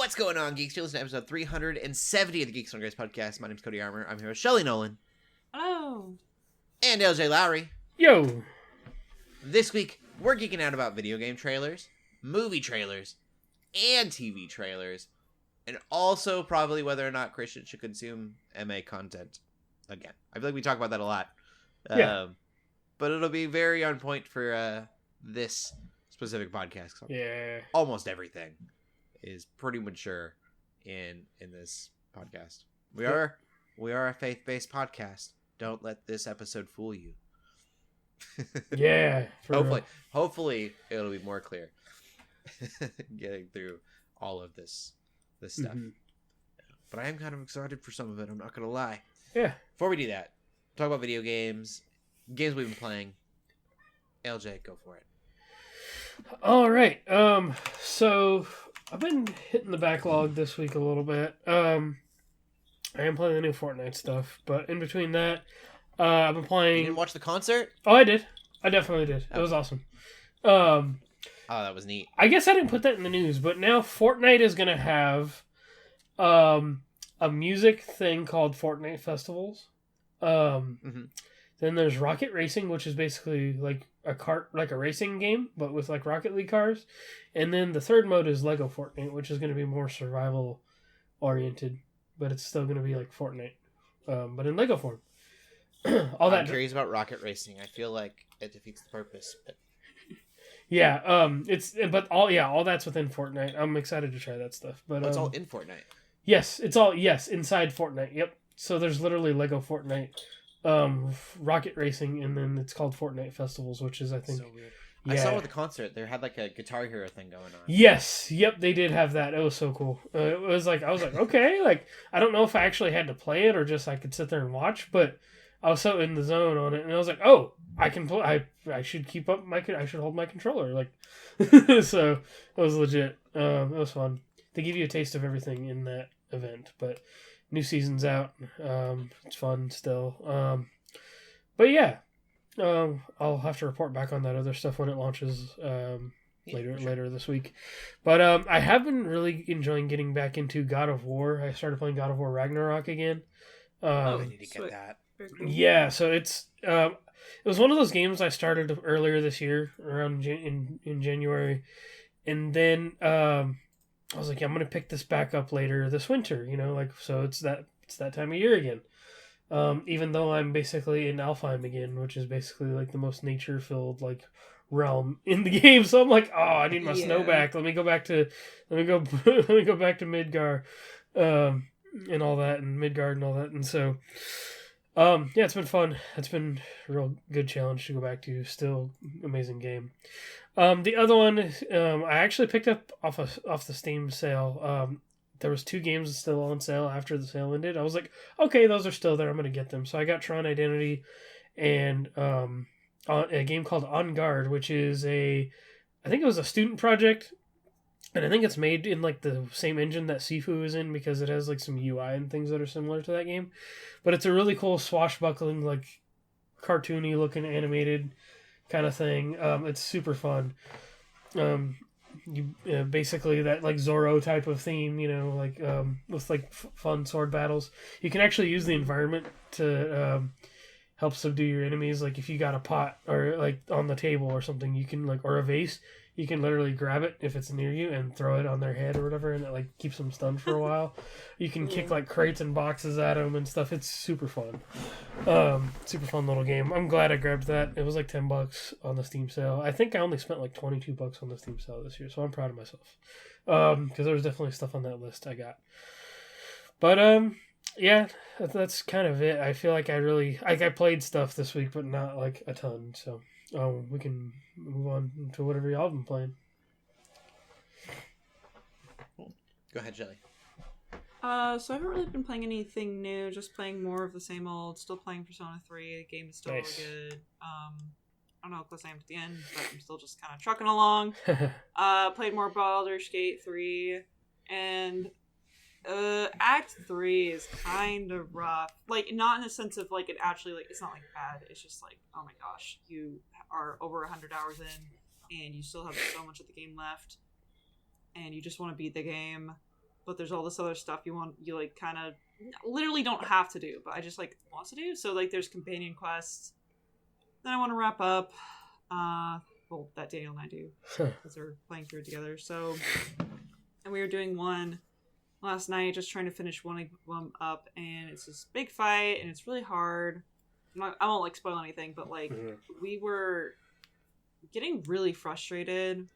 What's going on, Geeks? You're listening to episode 370 of the Geeks Under Grace podcast. My name's Cody Armour. I'm here with Shelley Nollan. Hello. And Lj.Lowery. Yo. This week, we're geeking out about video game trailers, movie trailers, and TV trailers, and also probably whether or not Christians should consume MA content again. I feel like we talk about that a lot. Yeah. But it'll be very on point for this specific podcast. Yeah. Almost everything is pretty mature in this podcast. We are a faith-based podcast. Don't let this episode fool you. Yeah. Hopefully it'll be more clear getting through all of this stuff. Mm-hmm. But I am kind of excited for some of it, I'm not gonna lie. Yeah. Before we do that, talk about video games we've been playing. LJ, go for it. All right. So I've been hitting the backlog this week a little bit. I am playing the new Fortnite stuff, but in between that, I've been playing... You didn't watch the concert? Oh, I did. I definitely did. It was awesome. Oh, that was neat. I guess I didn't put that in the news, but now Fortnite is going to have a music thing called Fortnite Festivals. Then there's Rocket Racing, which is basically like a racing game, but with like Rocket League cars. And then the third mode is Lego Fortnite, which is going to be more survival oriented, but it's still going to be like Fortnite, but in Lego form. I'm curious about Rocket Racing. I feel like it defeats the purpose. But... Yeah, all that's within Fortnite. I'm excited to try that stuff. But it's all in Fortnite. Yes, it's all inside Fortnite. Yep. So there's literally Lego Fortnite, Rocket Racing, and then it's called Fortnite Festivals, which is, I think, so weird. Yeah. I saw at the concert they had like a Guitar Hero thing going on. Yes, yep, they did have that. It was so cool. I was like, okay, like I don't know if I actually had to play it or just I could sit there and watch, but I was so in the zone on it, and I was like, oh, I can play. I should keep up I should hold my controller, like. So it was legit. It was fun. They give you a taste of everything in that event, but new season's out. It's fun still. But yeah. I'll have to report back on that other stuff when it launches later this week. But I have been really enjoying getting back into God of War. I started playing God of War Ragnarok again. I need to get that. Yeah, so it was one of those games I started earlier this year, around in January, and then I was like, yeah, I'm gonna pick this back up later this winter. So it's that time of year again. Even though I'm basically in Alfheim again, which is basically like the most nature-filled like realm in the game, so I'm like, oh, I need my snow back. Let me go back to Midgar, and all that, and Midgard and all that, and so, yeah, it's been fun. It's been a real good challenge to go back to. Still amazing game. The other one, I actually picked up off the Steam sale. There was 2 games still on sale after the sale ended. I was like, okay, those are still there. I'm going to get them. So I got Tron Identity and a game called On Guard, which is I think it was a student project. And I think it's made in like the same engine that Sifu is in, because it has like some UI and things that are similar to that game. But it's a really cool swashbuckling, like cartoony looking animated kind of thing. It's super fun. Basically that like Zorro type of theme, with like fun sword battles. You can actually use the environment to help subdue your enemies. Like if you got a pot or like on the table or something, you can or a vase, you can literally grab it if it's near you and throw it on their head or whatever, and it like keeps them stunned for a while. You can kick like crates and boxes at them and stuff. It's super fun. Super fun little game. I'm glad I grabbed that. It was like $10 on the Steam sale. I think I only spent like $22 on the Steam sale this year, so I'm proud of myself. Because there was definitely stuff on that list I got. But yeah, that's kind of it. I feel like I played stuff this week, but not like a ton. So we can move on to whatever y'all have been playing. Go ahead, Shelley. So I haven't really been playing anything new, just playing more of the same old, still playing Persona 3, the game is still nice. Really good. I don't know how close I am to the end, but I'm still just kind of trucking along. Played more Baldur's Gate 3, and Act 3 is kind of rough. Like, not in the sense of, like, it actually, like, it's not, like, bad. It's just, like, oh my gosh, you are over 100 hours in, and you still have so much of the game left, and you just want to beat the game. but there's all this other stuff you like kind of literally don't have to do, but I just like want to do. So like there's companion quests. Then I want to wrap up. Well, that Daniel and I do because we're playing through it together. So, and we were doing one last night, just trying to finish one up, and it's this big fight, and it's really hard. I won't like spoil anything, but like we were getting really frustrated.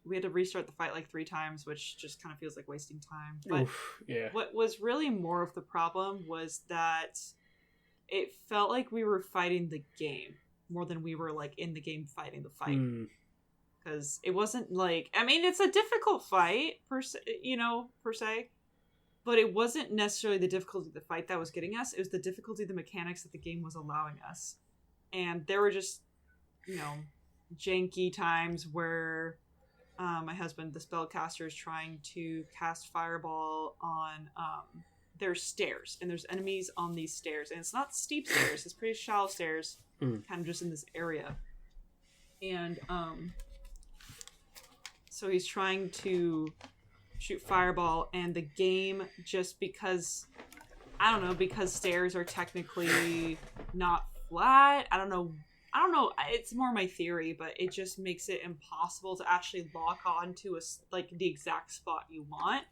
We had to restart the fight like 3 times, which just kind of feels like wasting time. But what was really more of the problem was that it felt like we were fighting the game more than we were like in the game fighting the fight. Because it wasn't like, I mean, it's a difficult fight per se, but it wasn't necessarily the difficulty of the fight that was getting us. It was the difficulty of the mechanics that the game was allowing us. And there were just, janky times where my husband, the spellcaster, is trying to cast Fireball on there's stairs, and there's enemies on these stairs. And it's not steep stairs, it's pretty shallow stairs, kind of just in this area. And so he's trying to shoot Fireball, and the game, just because stairs are technically not flat, I don't know, it's more my theory, but it just makes it impossible to actually lock on to the exact spot you want.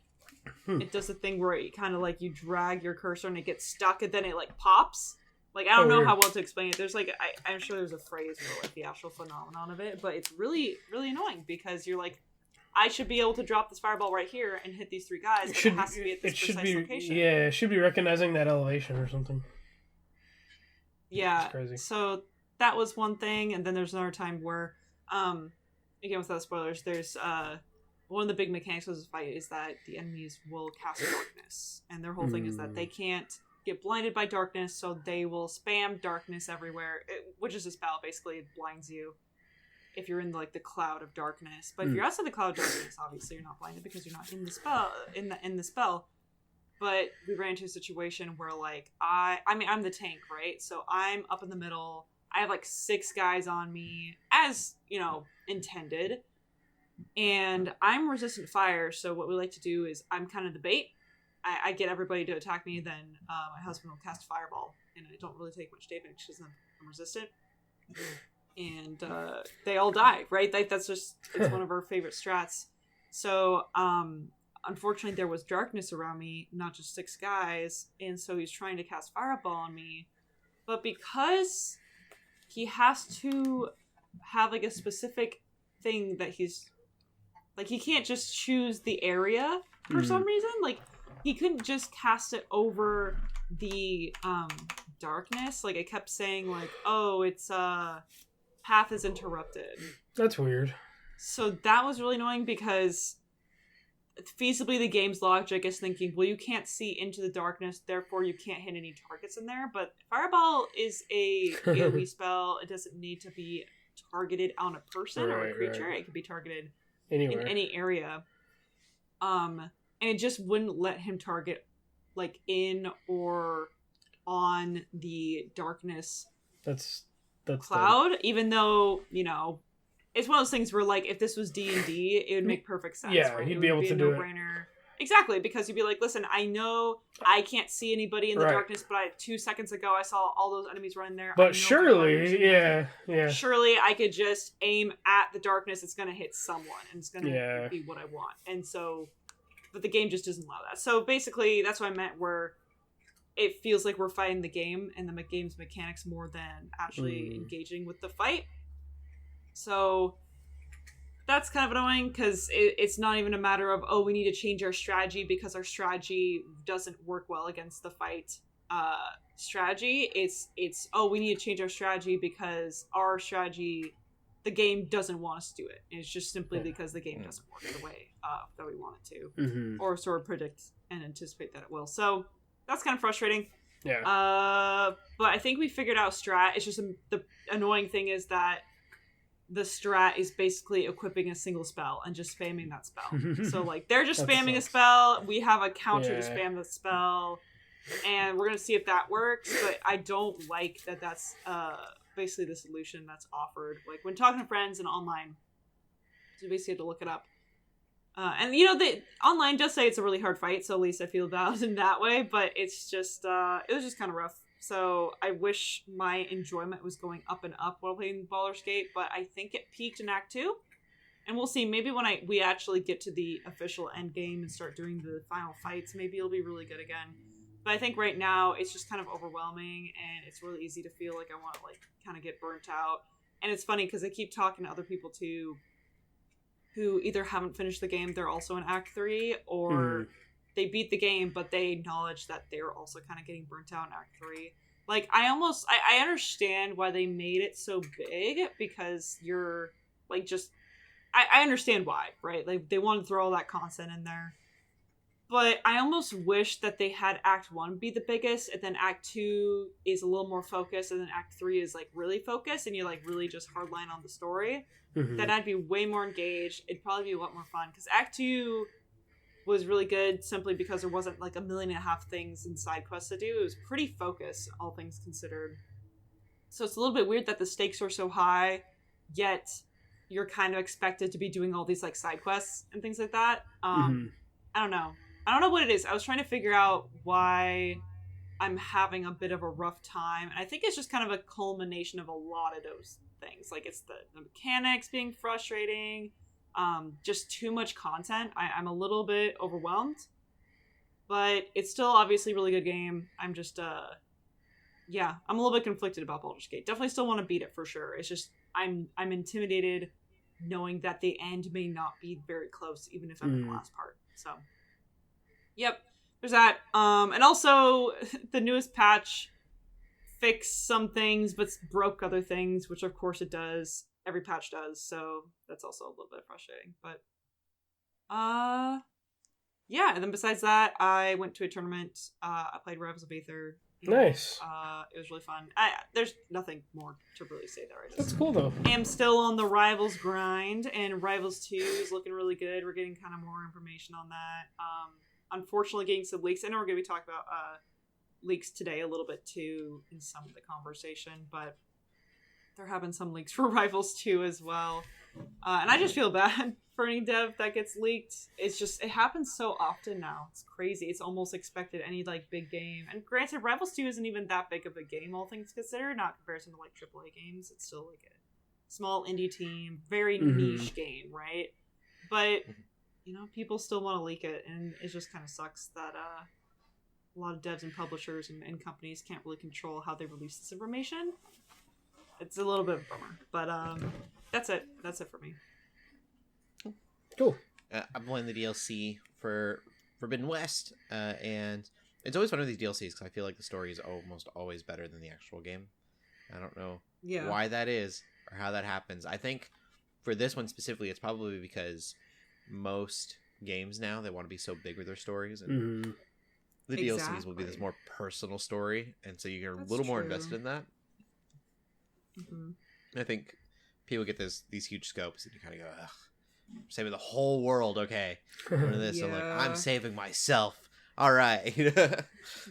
It does the thing where it kind of like you drag your cursor and it gets stuck, and then it like pops. Like, I don't know how well to explain it. There's like, I'm sure there's a phrase for like the actual phenomenon of it, but it's really, really annoying because you're like, I should be able to drop this Fireball right here and hit these 3 guys, but it has to be at this precise location. Yeah, it should be recognizing that elevation or something. Yeah. That's crazy. So that was one thing, and then there's another time where, again, without spoilers, there's one of the big mechanics of this fight is that the enemies will cast darkness, and their whole thing is that they can't get blinded by darkness, so they will spam darkness everywhere, which is a spell. Basically, it blinds you if you're in like the cloud of darkness. But if you're outside the cloud of darkness, obviously you're not blinded because you're not in the spell. In the spell. But we ran into a situation where like I'm the tank, right? So I'm up in the middle. I have like 6 guys on me, as intended, and I'm resistant to fire. So what we like to do is I'm kind of the bait. I get everybody to attack me, then my husband will cast Fireball, and I don't really take much damage because I'm resistant. And they all die, right? Like it's one of our favorite strats. So unfortunately there was darkness around me, not just 6 guys, and so he's trying to cast Fireball on me. But because he has to have like a specific thing that he's like, he can't just choose the area for some reason. Like, he couldn't just cast it over the darkness. Like, it kept saying like, oh, it's path is interrupted. That's weird. So that was really annoying because feasibly the game's logic is thinking, well, you can't see into the darkness, therefore you can't hit any targets in there. But Fireball is a AoE spell. It doesn't need to be targeted on a person or a creature. Right. It can be targeted anywhere, in any area. And it just wouldn't let him target like in or on the darkness that's cloud, even though, it's one of those things where like if this was D&D, it would make perfect sense. Yeah, right? he'd be able to do it. Exactly, because you'd be like, listen, I know I can't see anybody in the darkness, but 2 seconds ago I saw all those enemies running there. But surely, surely I could just aim at the darkness. It's going to hit someone, and it's going to be what I want. And so, but the game just doesn't allow that. So basically, that's what I meant, where it feels like we're fighting the game and the game's mechanics more than actually engaging with the fight. So that's kind of annoying because it's not even a matter of, oh, we need to change our strategy because our strategy doesn't work well against the fight strategy. It's oh, we need to change our strategy because our strategy, the game doesn't want us to do it. And it's just simply because the game doesn't work the way that we want it to, or sort of predict and anticipate that it will. So that's kind of frustrating. Yeah. But I think we figured out strat. It's just the annoying thing is that the strat is basically equipping a single spell and just spamming that spell. So like they're just spamming a spell. We have a counter to spam the spell, and we're gonna see if that works. But I don't like that. That's basically the solution that's offered. Like when talking to friends and online, so you basically have to look it up. And you know, the online does say it's a really hard fight, so at least I feel bad in that way. But it's just, it was just kind of rough. So I wish my enjoyment was going up and up while playing Baldur's Gate, but I think it peaked in Act 2. And we'll see. Maybe when we actually get to the official end game and start doing the final fights, maybe it'll be really good again. But I think right now it's just kind of overwhelming, and it's really easy to feel like I want to like kind of get burnt out. And it's funny because I keep talking to other people too, who either haven't finished the game, they're also in Act 3, or they beat the game, but they acknowledge that they're also kind of getting burnt out in Act 3. Like, I understand why they made it so big, because you're, like, just... I understand why, right? Like, they want to throw all that content in there. But I almost wish that they had Act 1 be the biggest, and then Act 2 is a little more focused, and then Act 3 is, like, really focused, and you like, really just hardline on the story. Then I'd be way more engaged. It'd probably be a lot more fun, because Act 2 was really good simply because there wasn't, like, 1.5 million things and side quests to do. It was pretty focused, all things considered. So it's a little bit weird that the stakes are so high, yet you're kind of expected to be doing all these, like, side quests and things like that. I don't know. I don't know what it is. I was trying to figure out why I'm having a bit of a rough time. And I think it's just kind of a culmination of a lot of those things. Like, it's the mechanics being frustrating, just too much content. I'm a little bit overwhelmed. But it's still obviously a really good game. I'm just, I'm a little bit conflicted about Baldur's Gate. Definitely still want to beat it for sure. It's just, I'm intimidated knowing that the end may not be very close, even if I'm in the last part. So, yep, there's that. And also, the newest patch fixed some things, but broke other things, which of course it does. Every patch does, so that's also a little bit frustrating. But, yeah, and then besides that, I went to a tournament. I played Rivals of Aether. Nice. It was really fun. There's nothing more to really say there. That's cool, though. I am still on the Rivals grind, and Rivals 2 is looking really good. We're getting kind of more information on that. Unfortunately, getting some leaks. I know we're going to be talking about leaks today a little bit, too, in some of the conversation, but there have been some leaks for Rivals 2 as well. And I just feel bad for any dev that gets leaked. It's just, it happens so often now. It's crazy. It's almost expected any, like, big game. And granted, Rivals 2 isn't even that big of a game, all things considered, not in comparison to, like, AAA games. It's still, like, a small indie team, very niche game, right? But, you know, people still want to leak it, and it just kind of sucks that a lot of devs and publishers and companies can't really control how they release this information. It's a little bit of a bummer, but that's it. That's it for me. Cool. I'm playing the DLC for Forbidden West, and it's always one of these DLCs because I feel like the story is almost always better than the actual game. I don't know why that is or how that happens. I think for this one specifically, it's probably because most games now, they want to be so big with their stories, and the DLCs will be this more personal story, and so you're a little more invested in that. I think people get these huge scopes, and you kind of go, ugh. Saving the whole world, okay. One of this, I'm like, I'm saving myself. All right.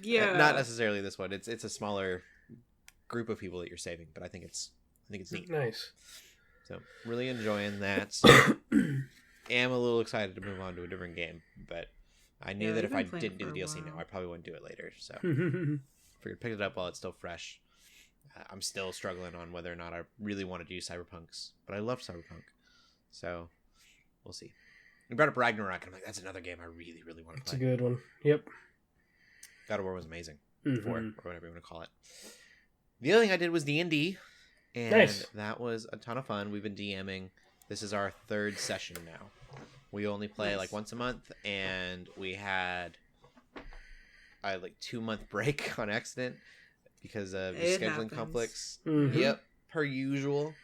Yeah. Not necessarily this one. It's a smaller group of people that you're saving, but I think it's neat. Nice. So really enjoying that. Am a little excited to move on to a different game, but I knew that if I didn't do the DLC now, I probably wouldn't do it later. So figured pick it up while it's still fresh. I'm still struggling on whether or not I really want to do Cyberpunks, but I love Cyberpunk, so. We'll see. We brought up Ragnarok, and I'm like, that's another game I really, really want to play. It's a good one. Yep. God of War was amazing. Or whatever you want to call it. The other thing I did was D&D, and that was a ton of fun. We've been DMing. This is our 3rd session now. We only play like once a month, and we had a 2-month break on accident because of scheduling conflicts. Yep, per usual.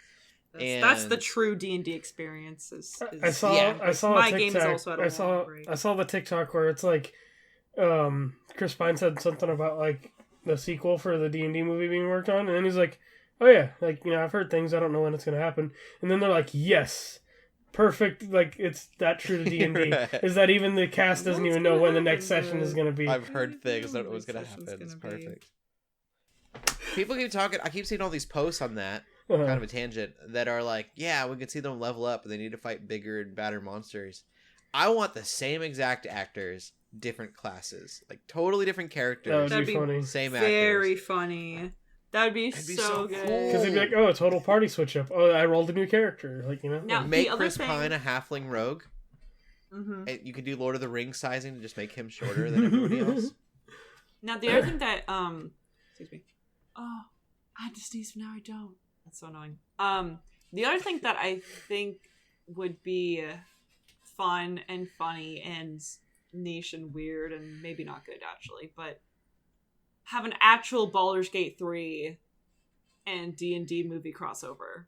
That's the true D&D experience. I saw my a game is also at a I saw the TikTok where it's like, Chris Pine said something about like the sequel for the D&D movie being worked on, and then he's like, oh yeah, like, you know, I've heard things, I don't know when it's gonna happen, and then they're like, yes, perfect, like it's that true to D&D. Is that even the cast doesn't even know when the next session is gonna be? I've heard things, I don't know what's gonna happen. It's perfect. People keep talking. I keep seeing all these posts on that. Kind of a tangent that are like, yeah, we can see them level up, but they need to fight bigger and badder monsters. I want the same exact actors, different classes, like totally different characters. That'd be funny. Same Very actors. funny. That'd be so good. cool. Because it'd be like, oh, a total party switch up. Oh, I rolled a new character. Like, you know? Now, Like, Make the other Chris thing- Pine a halfling rogue. Mm-hmm. And you could do Lord of the Rings sizing to just make him shorter than everybody else. Now the other thing that excuse me. Oh, I had to sneeze, but now I don't. That's so annoying. The other thing that I think would be fun and funny and niche and weird and maybe not good actually, but have an actual Baldur's Gate 3 and D&D movie crossover.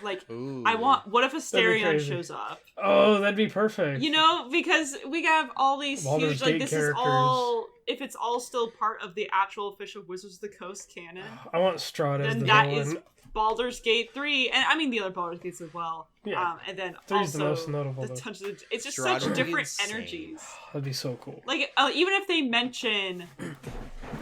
Like, Ooh. what if Asterion crazy. shows up? oh, that'd be perfect. You know, because we have all these Baldur's huge, like, Gate this characters. is all, if it's all still part of the actual official Wizards of the Coast canon, I want Strahd as then the that villain. is Baldur's Gate 3, and I mean the other Baldur's Gates as well. Yeah. And then 3's the also most notable, the though. Dungeons. It's just Strahd such would be different insane. energies. That'd be so cool. Like, even if they mention,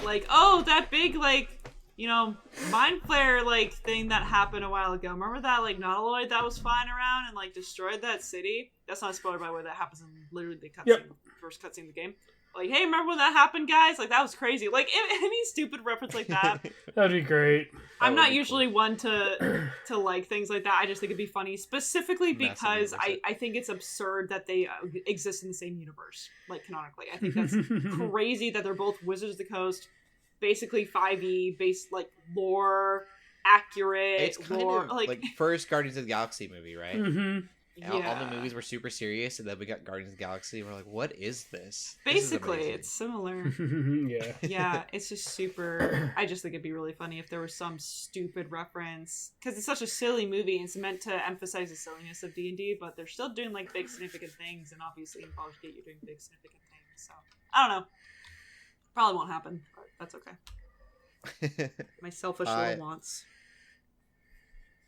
like, oh, that big, like, you know, mind flare, like, thing that happened a while ago. Remember that, like, Nautiloid that was flying around and, like, destroyed that city? That's not a spoiler, by the way. That happens in literally the cutscene, Yep. first cutscene of the game. Like, hey, remember when that happened, guys? Like, that was crazy. Like, any stupid reference like that. That'd be great. I'm would not be usually one to like things like that. I just think it'd be funny, specifically Massive because universe. I think it's absurd that they exist in the same universe, like canonically. I think that's crazy that they're both Wizards of the Coast, basically 5e based, like, lore accurate. It's kind lore, of like first Guardians of the Galaxy movie, right? Mm-hmm. All the movies were super serious, and then we got Guardians of the Galaxy, and we're like, what is this? This is Basically, amazing. it's similar. yeah. Yeah, it's just super. I just think it'd be really funny if there was some stupid reference, because it's such a silly movie and it's meant to emphasize the silliness of D&D, but they're still doing, like, big significant things, and obviously in Baldur's Gate you're doing big significant things. So I don't know. Probably won't happen, but that's okay. My selfish little wants.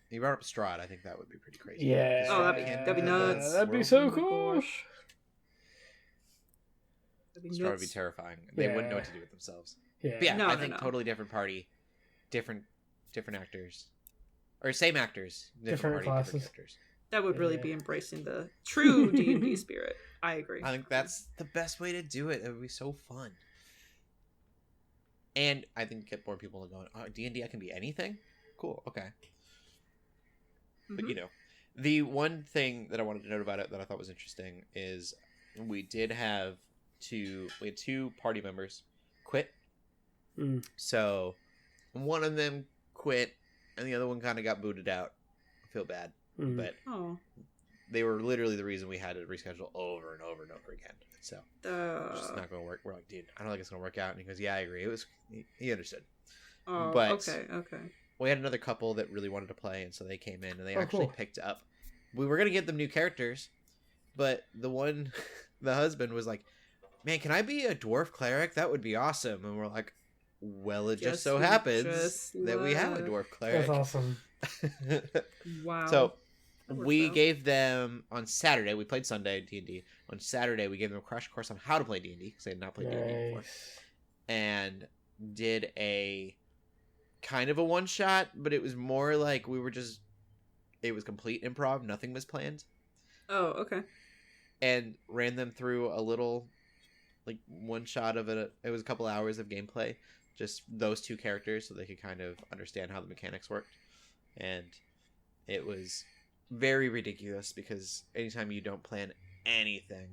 You brought up Strahd. I think that would be pretty crazy. Yeah. Oh, that'd be nuts. That'd be World- so Oh my cool. gosh. That'd be Strahd would be nuts. terrifying. They wouldn't know Yeah. what to do with themselves. Yeah. But yeah, No, I no, think no. totally different party, different actors, or same actors, Different party, classes. different characters. That would really Yeah. be embracing the true D&D spirit. I agree. I think that's the best way to do it. It would be so fun. And I think get more people going, oh, D&D, I can be anything? Cool, okay. But, you know, the one thing that I wanted to note about it that I thought was interesting is we had two party members quit. Mm. So one of them quit, and the other one kind of got booted out. I feel bad. Mm. But Oh. they were literally the reason we had to reschedule over and over and over again. So it's just not going to work. We're like, dude, I don't think it's going to work out. And he goes, yeah, I agree. He understood. Oh, but- okay. We had another couple that really wanted to play, and so they came in and they Oh, actually cool. picked up. We were going to get them new characters, but the husband was like, man, can I be a dwarf cleric? That would be awesome. And we're like, well, it just so happens that we have a dwarf cleric. That's awesome. Wow. So That works we out. gave them on Saturday. We played Sunday D&D. On Saturday, we gave them a crash course on how to play D&D because they had not played D&D before, Nice. and did a kind of a one shot, but it was more like it was complete improv. Nothing was planned, Oh, okay. and ran them through a little like one shot of it. It was a couple hours of gameplay, just those two characters, so they could kind of understand how the mechanics worked, and it was very ridiculous because anytime you don't plan anything,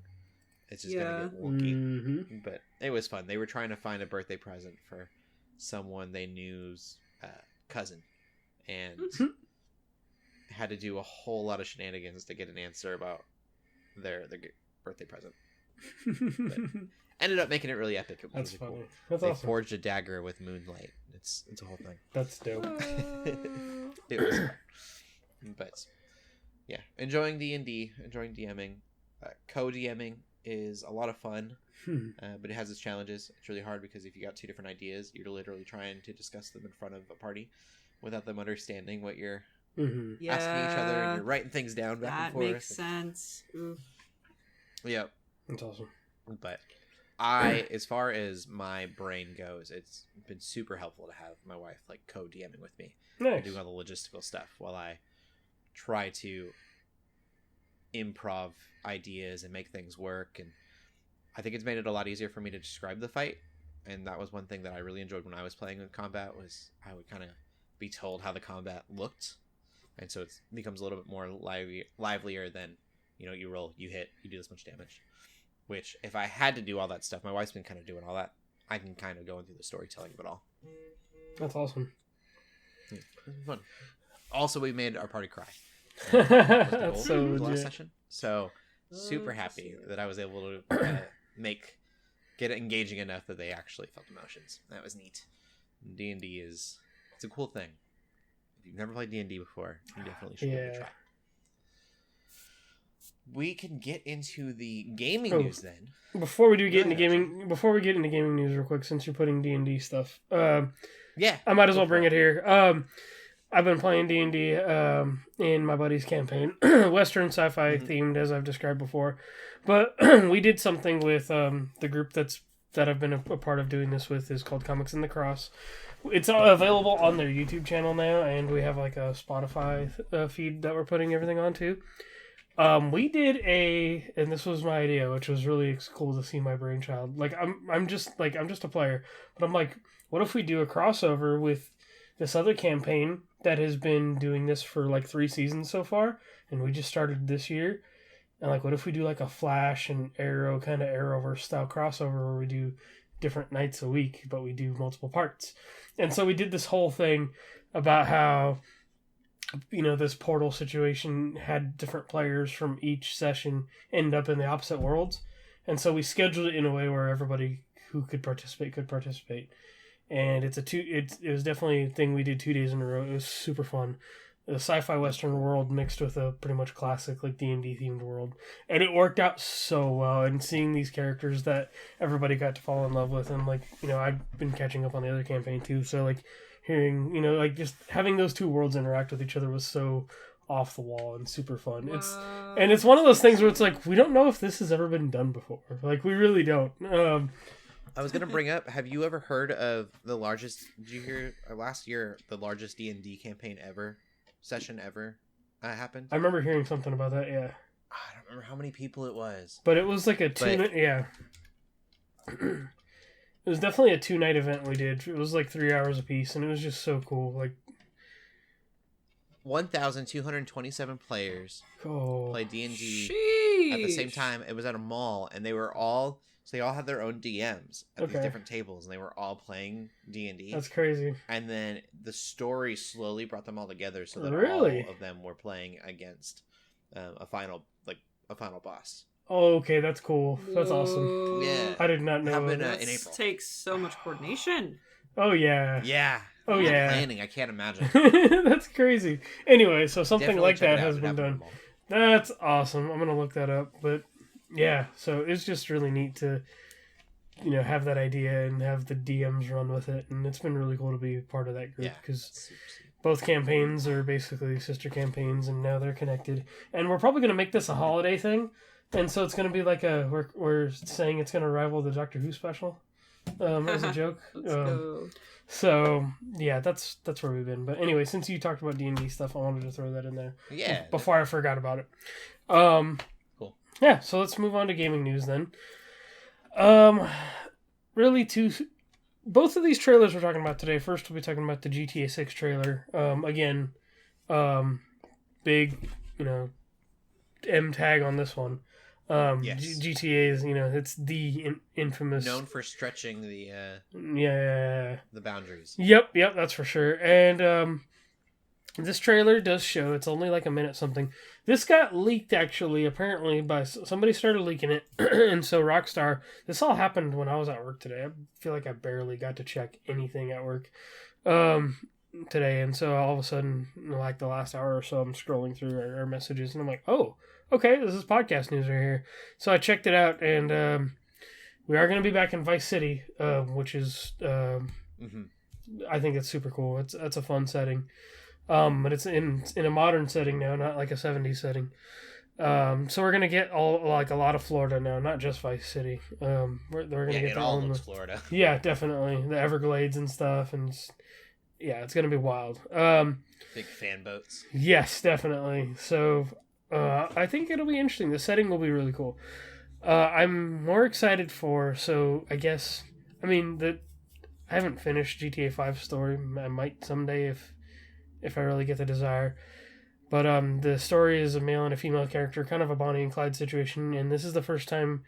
it's just gonna get wonky. Mm-hmm. But it was fun. They were trying to find a birthday present for someone they knew's cousin, and had to do a whole lot of shenanigans to get an answer about their birthday present. Ended up making it really epic. It was That's really funny. cool. That's They awesome. forged a dagger with moonlight. It's a whole thing. That's dope. It was fun. But yeah, enjoying D&D, enjoying DMing. Co-DMing is a lot of fun, but it has its challenges. It's really hard because if you got two different ideas, you're literally trying to discuss them in front of a party without them understanding what you're Mm-hmm. Yeah. asking each other, and you're writing things down back That and forth. makes sense. Oof. Yeah, That's awesome. but as far as my brain goes, it's been super helpful to have my wife like co-DMing with me, Nice. doing all the logistical stuff while I try to improv ideas and make things work. And I think it's made it a lot easier for me to describe the fight. And that was one thing that I really enjoyed when I was playing in combat, was I would kind of be told how the combat looked. And so it becomes a little bit more livelier than, you roll, you hit, you do this much damage. Which, if I had to do all that stuff, my wife's been kind of doing all that, I can kind of go into the storytelling of it all. That's awesome. Yeah, fun. Also, we made our party cry. That's so legit. Last session. So, super happy that I was able to get it engaging enough that they actually felt emotions. That was neat. D&D it's a cool thing. If you've never played D&D before, you definitely should give it a try. We can get into the gaming news then. Before we get into gaming news real quick, since you're putting D&D stuff. Yeah. I might as well bring it here. I've been playing D&D in my buddy's campaign. Western sci-fi themed, as I've described before. But we did something with the group that I've been a part of doing this with, is called Comics in the Cross. It's available on their YouTube channel now, and we have like a Spotify feed that we're putting everything onto. We did and this was my idea, which was really cool to see my brainchild. Like I'm just a player, but I'm like, what if we do a crossover with this other campaign that has been doing this for like 3 seasons so far, and we just started this year? And like, what if we do like a Flash and Arrow kind of Arrowverse style crossover where we do different nights a week, but we do multiple parts? And so we did this whole thing about how, this portal situation had different players from each session end up in the opposite worlds. And so we scheduled it in a way where everybody who could participate. And it was definitely a thing we did 2 days in a row. It was super fun. A sci-fi Western world mixed with a pretty much classic like D&D themed world. And it worked out so well. And seeing these characters that everybody got to fall in love with. And like, I've been catching up on the other campaign too. So like hearing, like just having those 2 worlds interact with each other was so off the wall and super fun. It's one of those things where it's like, we don't know if this has ever been done before. Like we really don't. I was going to bring up, have you ever heard of did you hear last year, the largest D&D campaign session ever happened? I remember hearing something about that, yeah. I don't remember how many people it was. But it was like a 2-night, yeah. It was definitely a 2-night event we did. It was like 3 hours apiece, and it was just so cool. Like 1,227 players played D&D at the same time. It was at a mall, and they all had their own DMs at these different tables, and they were all playing D&D. That's crazy. And then the story slowly brought them all together, so that all of them were playing against a final boss. Oh, okay, that's cool. That's awesome. Yeah, I did not know. Happened in April. Takes so much coordination. Oh yeah. Yeah. Oh yeah. Planning, I can't imagine. That's crazy. Anyway, so something Definitely like that has been done. That's awesome. I'm gonna look that up. But yeah, so it's just really neat to, have that idea and have the DMs run with it, and it's been really cool to be part of that group because both campaigns are basically sister campaigns, and now they're connected. And we're probably gonna make this a holiday thing, and so it's gonna be like we're saying it's gonna rival the Doctor Who special, as a joke. Let's go. So yeah, that's where we've been. But anyway, since you talked about D&D stuff, I wanted to throw that in there. Yeah. Before I forgot about it. Cool. Yeah, so let's move on to gaming news then. Really both of these trailers we're talking about today. First, we'll be talking about the GTA 6 trailer. Again, big, M tag on this one. Yes. GTA is, it's the infamous, known for stretching the boundaries. Yep, that's for sure. And this trailer does show, it's only like a minute something. This got leaked actually, apparently, by somebody started leaking it. And so Rockstar, this all happened when I was at work today. I feel like I barely got to check anything at work today. And so all of a sudden, like the last hour or so, I'm scrolling through our messages and I'm like, oh, okay, this is podcast news right here. So I checked it out, and we are going to be back in Vice City, which is, I think it's super cool. It's a fun setting. But it's in a modern setting now, not like a 70s setting. So we're gonna get a lot of Florida now, not just Vice City. We're gonna get it all looks Florida. Yeah, definitely the Everglades and stuff, and it's gonna be wild. Big fan boats. Yes, definitely. So I think it'll be interesting. The setting will be really cool. I'm more excited for, so I guess, I mean, I haven't finished GTA 5 story. I might someday if I really get the desire. But the story is a male and a female character, kind of a Bonnie and Clyde situation, and this is the first time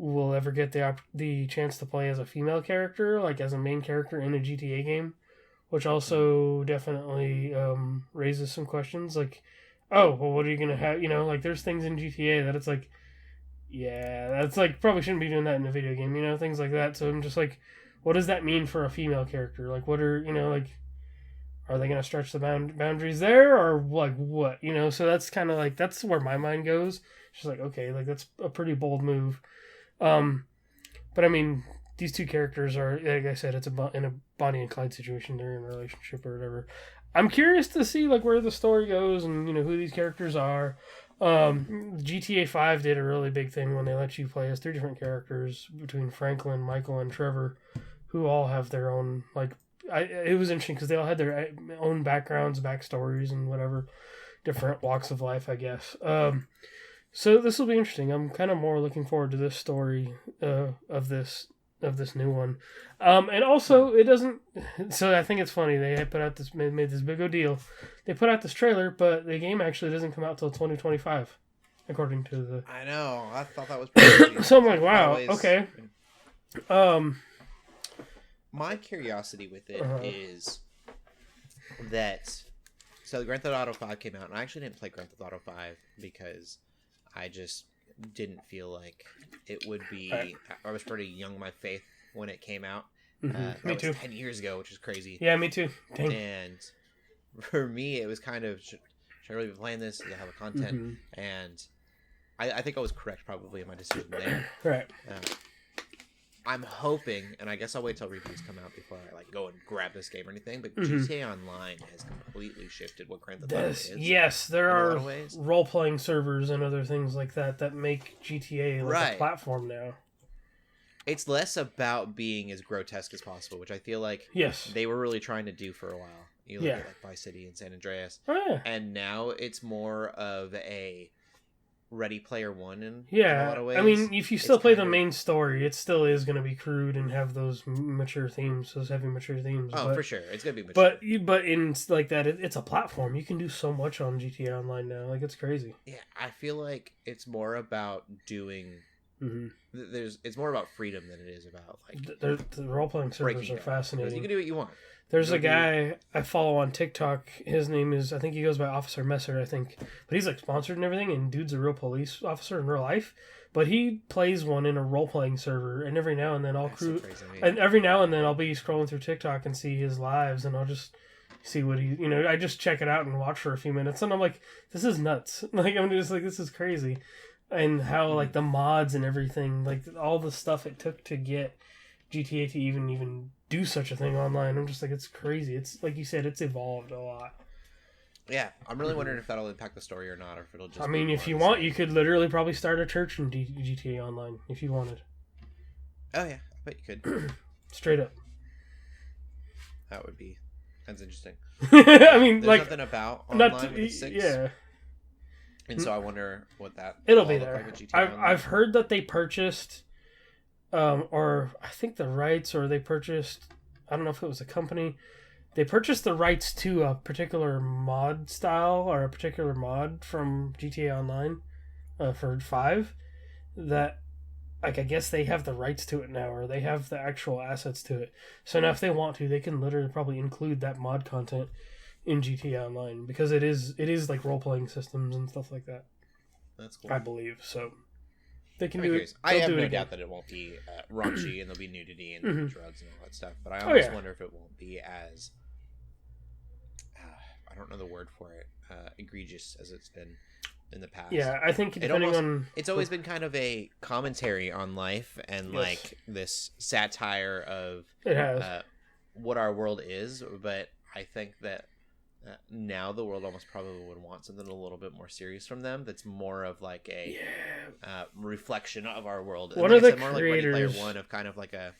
we'll ever get the chance to play as a female character, like as a main character in a GTA game, which also definitely raises some questions, like, oh, well, what are you going to have, like, there's things in GTA that it's like, yeah, that's like, probably shouldn't be doing that in a video game, things like that, so I'm just like, what does that mean for a female character? Like, what are, like, are they going to stretch the boundaries there, or, like, what, so that's kind of, like, that's where my mind goes. It's just like, okay, like, that's a pretty bold move. But I mean, these two characters are, like I said, it's in a Bonnie and Clyde situation. They're in a relationship or whatever. I'm curious to see like where the story goes and who these characters are. GTA 5 did a really big thing when they let you play as 3 different characters between Franklin, Michael, and Trevor, who all have their own like. It was interesting because they all had their own backgrounds, backstories, and whatever different walks of life, I guess. So this will be interesting. I'm kind of more looking forward to this story of this new one, and also it doesn't. So I think it's funny they had made this big deal. They put out this trailer, but the game actually doesn't come out till 2025, according to the. I know. I thought that was pretty. So I'm like, wow, okay. My curiosity with it is that. So Grand Theft Auto 5 came out, and I actually didn't play Grand Theft Auto 5 because I just didn't feel like it would be. I was pretty young in my faith when it came out. Me too. 10 years ago, which is crazy. Yeah, me too. Dang. And for me, it was kind of, should I really be playing this? Does it have the content? And I think I was correct probably in my decision there. Right. I'm hoping, and I guess I'll wait till reviews come out before I like go and grab this game or anything. But GTA Online has completely shifted what Grand Theft Auto is. Yes, there are role-playing servers and other things like that make GTA like a platform now. It's less about being as grotesque as possible, which I feel like they were really trying to do for a while. You look at like Vice City and San Andreas, and now it's more of a Ready Player One in a lot of ways. I mean, if you still play the main story, it still is going to be crude and have those mature themes, those heavy mature themes. Oh, for sure, it's going to be mature. But in like that, it's a platform. You can do so much on GTA Online now. Like it's crazy. Yeah, I feel like it's more about doing. It's more about freedom than it is about like the role playing servers are fascinating. You can do what you want. There's a guy I follow on TikTok. His name is, I think he goes by Officer Messer, I think. But he's like sponsored and everything, and dude's a real police officer in real life. But he plays one in a role-playing server, and every now and then I'll every now and then I'll be scrolling through TikTok and see his lives, and I'll just see what he, I just check it out and watch for a few minutes, and I'm like, this is nuts. Like, I'm just like, this is crazy. And how, like, the mods and everything, like, all the stuff it took to get GTA to even do such a thing online. I'm just like, it's crazy. It's like you said, it's evolved a lot. Yeah, I'm really wondering if that'll impact the story or not, or if it'll just. I mean, if you want, you could literally probably start a church in GTA Online if you wanted. Oh yeah, I bet you could. Straight up. That's interesting. I mean, there's like nothing about online with 6. Yeah. And so I wonder what that. It'll be there. Like I've heard that they purchased. Or I think the rights, or they purchased, I don't know if it was a company, they purchased the rights to a particular mod style or a particular mod from GTA Online for 5 that, like, I guess they have the rights to it now, or they have the actual assets to it. So now if they want to, they can literally probably include that mod content in GTA Online, because it is like role-playing systems and stuff like that. That's cool. I believe, so. They can do it. I have no doubt that it won't be raunchy and there'll be nudity and drugs and all that stuff. But I almost wonder if it won't be as I don't know the word for it, egregious as it's been in the past. Yeah, I think it's always been kind of a commentary on life and like this satire of what our world is. But I think that now the world almost probably would want something a little bit more serious from them. That's more of like a reflection of our world. One of the more creators, like Ready Player One, of kind of like a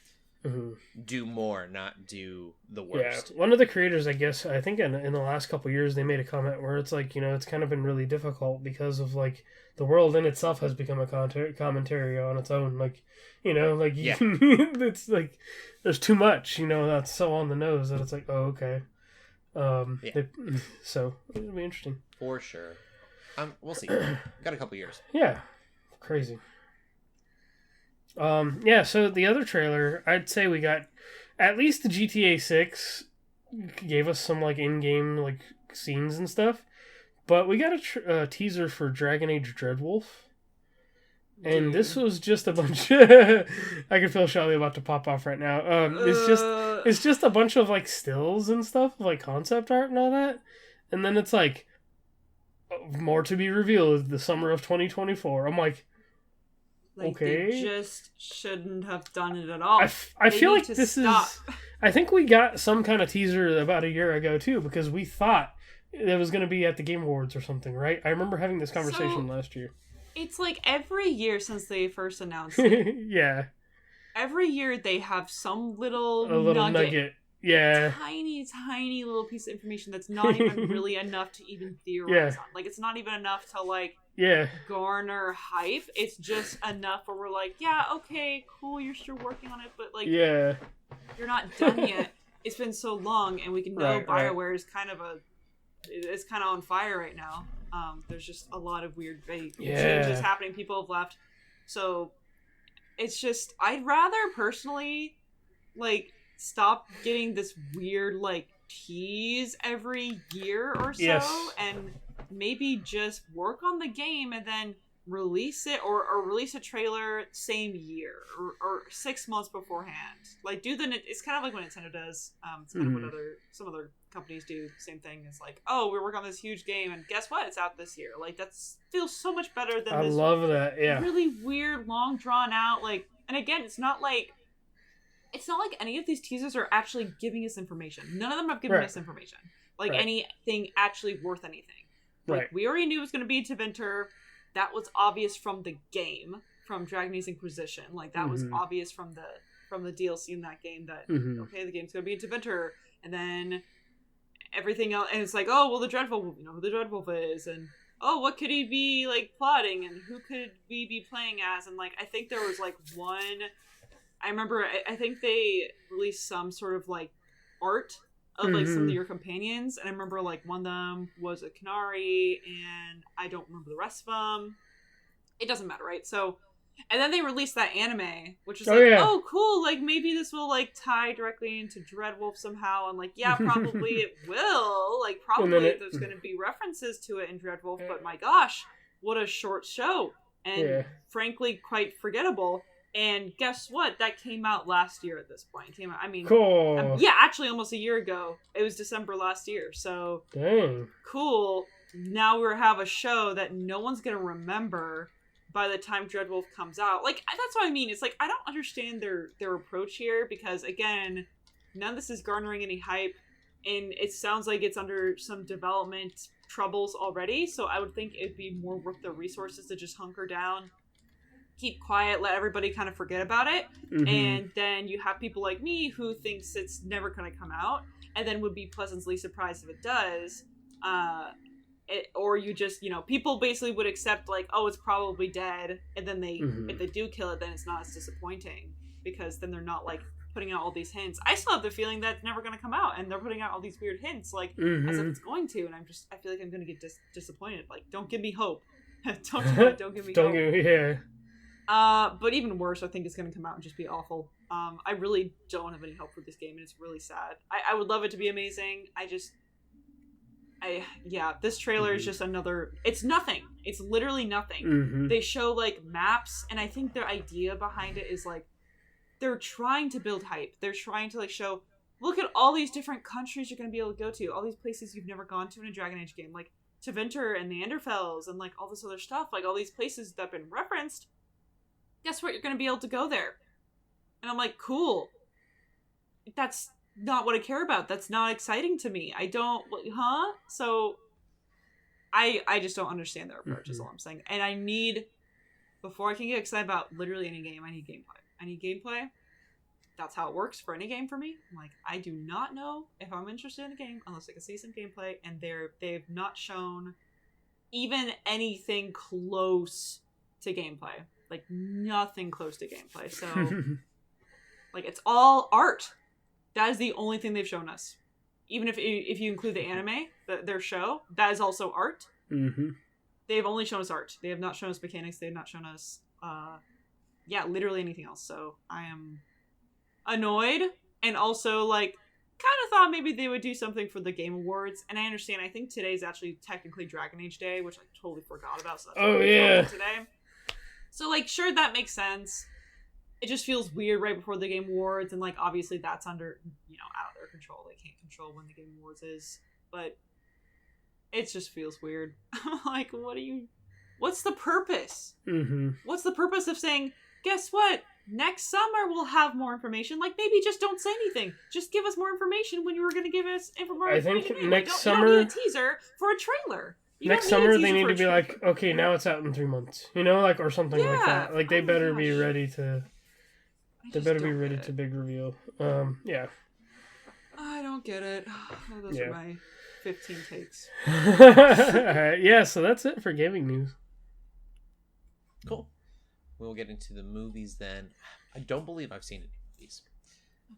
do more, not do the Yeah, worst. one of the creators, I guess, I think in the last couple of years, they made a comment where it's like, it's kind of been really difficult because of like the world in itself has become a commentary on its own. Like, like Yeah. it's like there's too much. That's so on the nose that it's like, oh, okay. So it'll be interesting for sure. We'll see. Got a couple years. Yeah, crazy. Yeah. So the other trailer, I'd say we got at least the GTA 6 gave us some like in-game like scenes and stuff, but we got a teaser for Dragon Age Dreadwolf. And this was just a bunch. I can feel Shelley about to pop off right now. It's just a bunch of like stills and stuff, like concept art and all that. And then it's like more to be revealed the summer of 2024. I'm like okay, they just shouldn't have done it at all. I feel like this is. I think we got some kind of teaser about a year ago too, because we thought it was going to be at the Game Awards or something, right? I remember having this conversation last year. It's like every year since they first announced it. Yeah. Every year they have some little nugget. Yeah. Tiny little piece of information that's not even really enough to even theorize on. Like, it's not even enough to, like, garner hype. It's just enough where we're like, yeah, okay, cool, you're still working on it, but, like, you're not done yet. It's been so long, and we can know BioWare is kind of on fire right now. There's just a lot of weird changes happening. People have left. So it's just, I'd rather personally, like, stop getting this weird, like, tease every year or so and maybe just work on the game and then release it or release a trailer same year or 6 months beforehand. Like, it's kind of like what Nintendo does. It's kind of what some other companies do. Same thing. It's like, oh, we're working on this huge game and guess what? It's out this year. Like, that feels so much better than this. I love that. Yeah. Really weird, long drawn out, like, and again, it's not like any of these teasers are actually giving us information. None of them have given us information. Like, anything actually worth anything. Like, we already knew it was going to be Teventer. That was obvious from the game, from Dragon Age Inquisition. Like, that was obvious from the DLC in that game that, okay, the game's going to be in Teventer. And then everything else, and it's like, oh, well, the Dreadwolf, we know who the Dreadwolf is. And, oh, what could he be, like, plotting? And who could we be playing as? And, like, I think there was, like, I remember, I think they released some sort of, like, art of, like, some of your companions. And I remember, like, one of them was a Canary, and I don't remember the rest of them. It doesn't matter, right? So, and then they released that anime, which is oh, cool, like, maybe this will, like, tie directly into Dreadwolf somehow. And, like, yeah, probably it will. Like, probably there's going to be references to it in Dreadwolf, but my gosh, what a short show. And frankly, quite forgettable. And guess what? That came out last year at this point. Cool. Actually almost a year ago. It was December last year. So, dang. Cool. Now we have a show that no one's going to remember by the time Dreadwolf comes out. Like, that's what I mean. It's like, I don't understand their approach here because, again, none of this is garnering any hype. And it sounds like it's under some development troubles already. So I would think it'd be more worth the resources to just hunker down, keep quiet, let everybody kind of forget about it, and then you have people like me who thinks it's never going to come out, and then would be pleasantly surprised if it does, or you just, people basically would accept, like, oh, it's probably dead, and then if they do kill it, then it's not as disappointing, because then they're not, like, putting out all these hints. I still have the feeling that it's never going to come out, and they're putting out all these weird hints, like, as if it's going to, and I feel like I'm going to get disappointed. Like, don't give me hope. Don't give me hope. But even worse, I think it's going to come out and just be awful. I really don't have any hope for this game, and it's really sad. I would love it to be amazing. This trailer is just another, it's nothing. It's literally nothing. They show, like, maps, and I think their idea behind it is, like, they're trying to build hype. They're trying to, like, show, look at all these different countries you're going to be able to go to, all these places you've never gone to in a Dragon Age game, like Teventer and Neanderthals and, like, all this other stuff, like, all these places that have been referenced. Guess what? You're going to be able to go there. And I'm like, cool. That's not what I care about. That's not exciting to me. I don't, So, I just don't understand their approach, is all I'm saying. And before I can get excited about literally any game, I need gameplay. that's how it works for any game for me. I'm like, I do not know if I'm interested in a game unless I can see some gameplay, and they've not shown even anything close to gameplay. Like, nothing close to gameplay. So, like, it's all art. That is the only thing they've shown us. Even if you include the anime, their show, that is also art. Mm-hmm. They've only shown us art. They have not shown us mechanics. They have not shown us, literally anything else. So I am annoyed, and also, like, kind of thought maybe they would do something for the Game Awards. And I understand. I think today's actually technically Dragon Age Day, which I totally forgot about. So that's today. So, like, sure, that makes sense. It just feels weird right before the Game Awards, and, like, obviously that's under, out of their control. They can't control when the Game Awards is, but it just feels weird. I'm like, what's the purpose? Mm-hmm. What's the purpose of saying, guess what? Next summer we'll have more information. Like, maybe just don't say anything. Just give us more information when you were going to give us information. I think anyway. next you summer... don't need a teaser for a trailer. Next summer, they need to be like, okay, now it's out in 3 months. Like, or something like that. Like, they better be ready to... They better be ready to big reveal. Yeah. I don't get it. Those are my 15 takes. Alright, yeah, so that's it for gaming news. Cool. We'll get into the movies then. I don't believe I've seen any movies.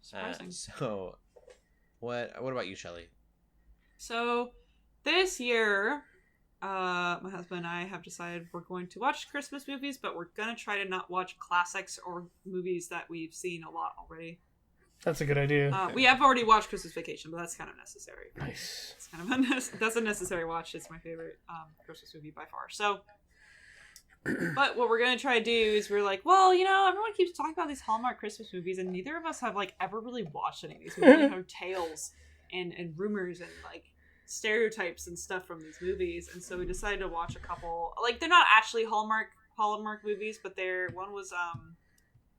Surprising. So, what about you, Shelley? So, this year, my husband and I have decided we're going to watch Christmas movies, but we're going to try to not watch classics or movies that we've seen a lot already. That's a good idea. We have already watched Christmas Vacation, but that's kind of necessary. Nice. It's kind of that's a necessary watch. It's my favorite Christmas movie by far. So, but what we're going to try to do is we're like, well, everyone keeps talking about these Hallmark Christmas movies, and neither of us have, like, ever really watched any of these movies. We have tales and rumors and, like, stereotypes and stuff from these movies, and so we decided to watch a couple. Like, they're not actually Hallmark movies, but one was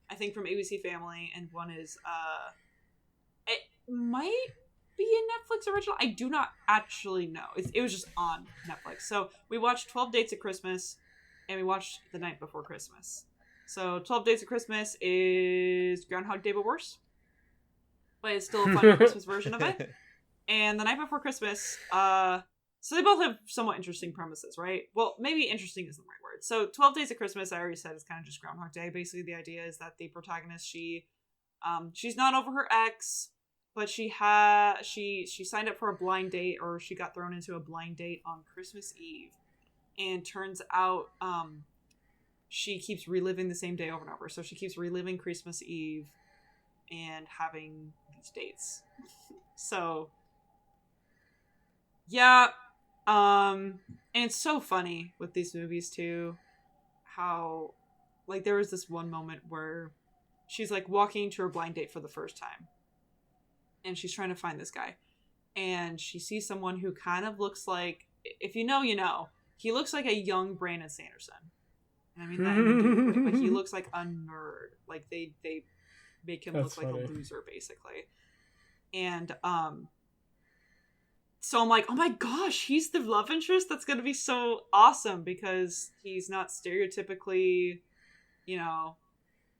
I think from ABC Family, and one is it might be a Netflix original. I do not actually know. It was just on Netflix. So we watched 12 Dates of Christmas, and we watched The Night Before Christmas. So 12 Days of Christmas is Groundhog Day but worse, but it's still a fun Christmas version of it. And The Night Before Christmas, so they both have somewhat interesting premises, right? Well, maybe interesting isn't the right word. So 12 Days of Christmas, I already said, is kind of just Groundhog Day. Basically, the idea is that the protagonist, she's not over her ex, but she signed up for a blind date, or she got thrown into a blind date on Christmas Eve. And turns out she keeps reliving the same day over and over. So she keeps reliving Christmas Eve and having these dates. So... yeah, and it's so funny with these movies too, how, like, there was this one moment where she's, like, walking to her blind date for the first time, and she's trying to find this guy, and she sees someone who kind of looks like, if you know, he looks like a young Brandon Sanderson, and I mean that immediately, but he looks like a nerd, like, they make him look like a loser, basically, and, so I'm like, oh my gosh, he's the love interest? That's going to be so awesome, because he's not stereotypically,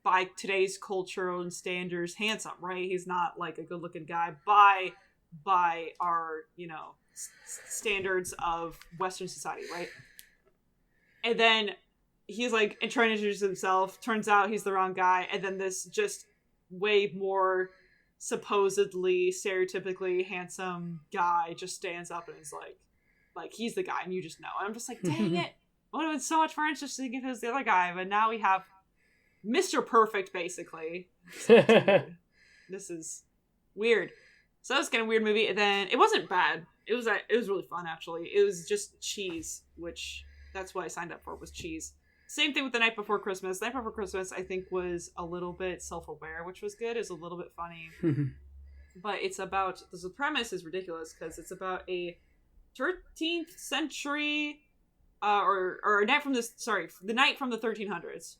by today's cultural and standards, handsome, right? He's not, like, a good-looking guy by our, standards of Western society, right? And then he's, like, trying to introduce himself. Turns out he's the wrong guy. And then this just way more... supposedly stereotypically handsome guy just stands up and is like he's the guy, and you just know. And I'm just like, dang it, would have been so much more interesting if it was the other guy, but now we have Mr. Perfect, basically. This is weird. So that was kind of a weird movie. And then it wasn't bad. It was really fun, actually. It was just cheese, which that's what I signed up for, was cheese. Same thing with The Night Before Christmas. The Night Before Christmas, I think, was a little bit self-aware, which was good. It was a little bit funny. But it's about... the premise is ridiculous, because it's about a 13th century... or a night from the night from the 1300s.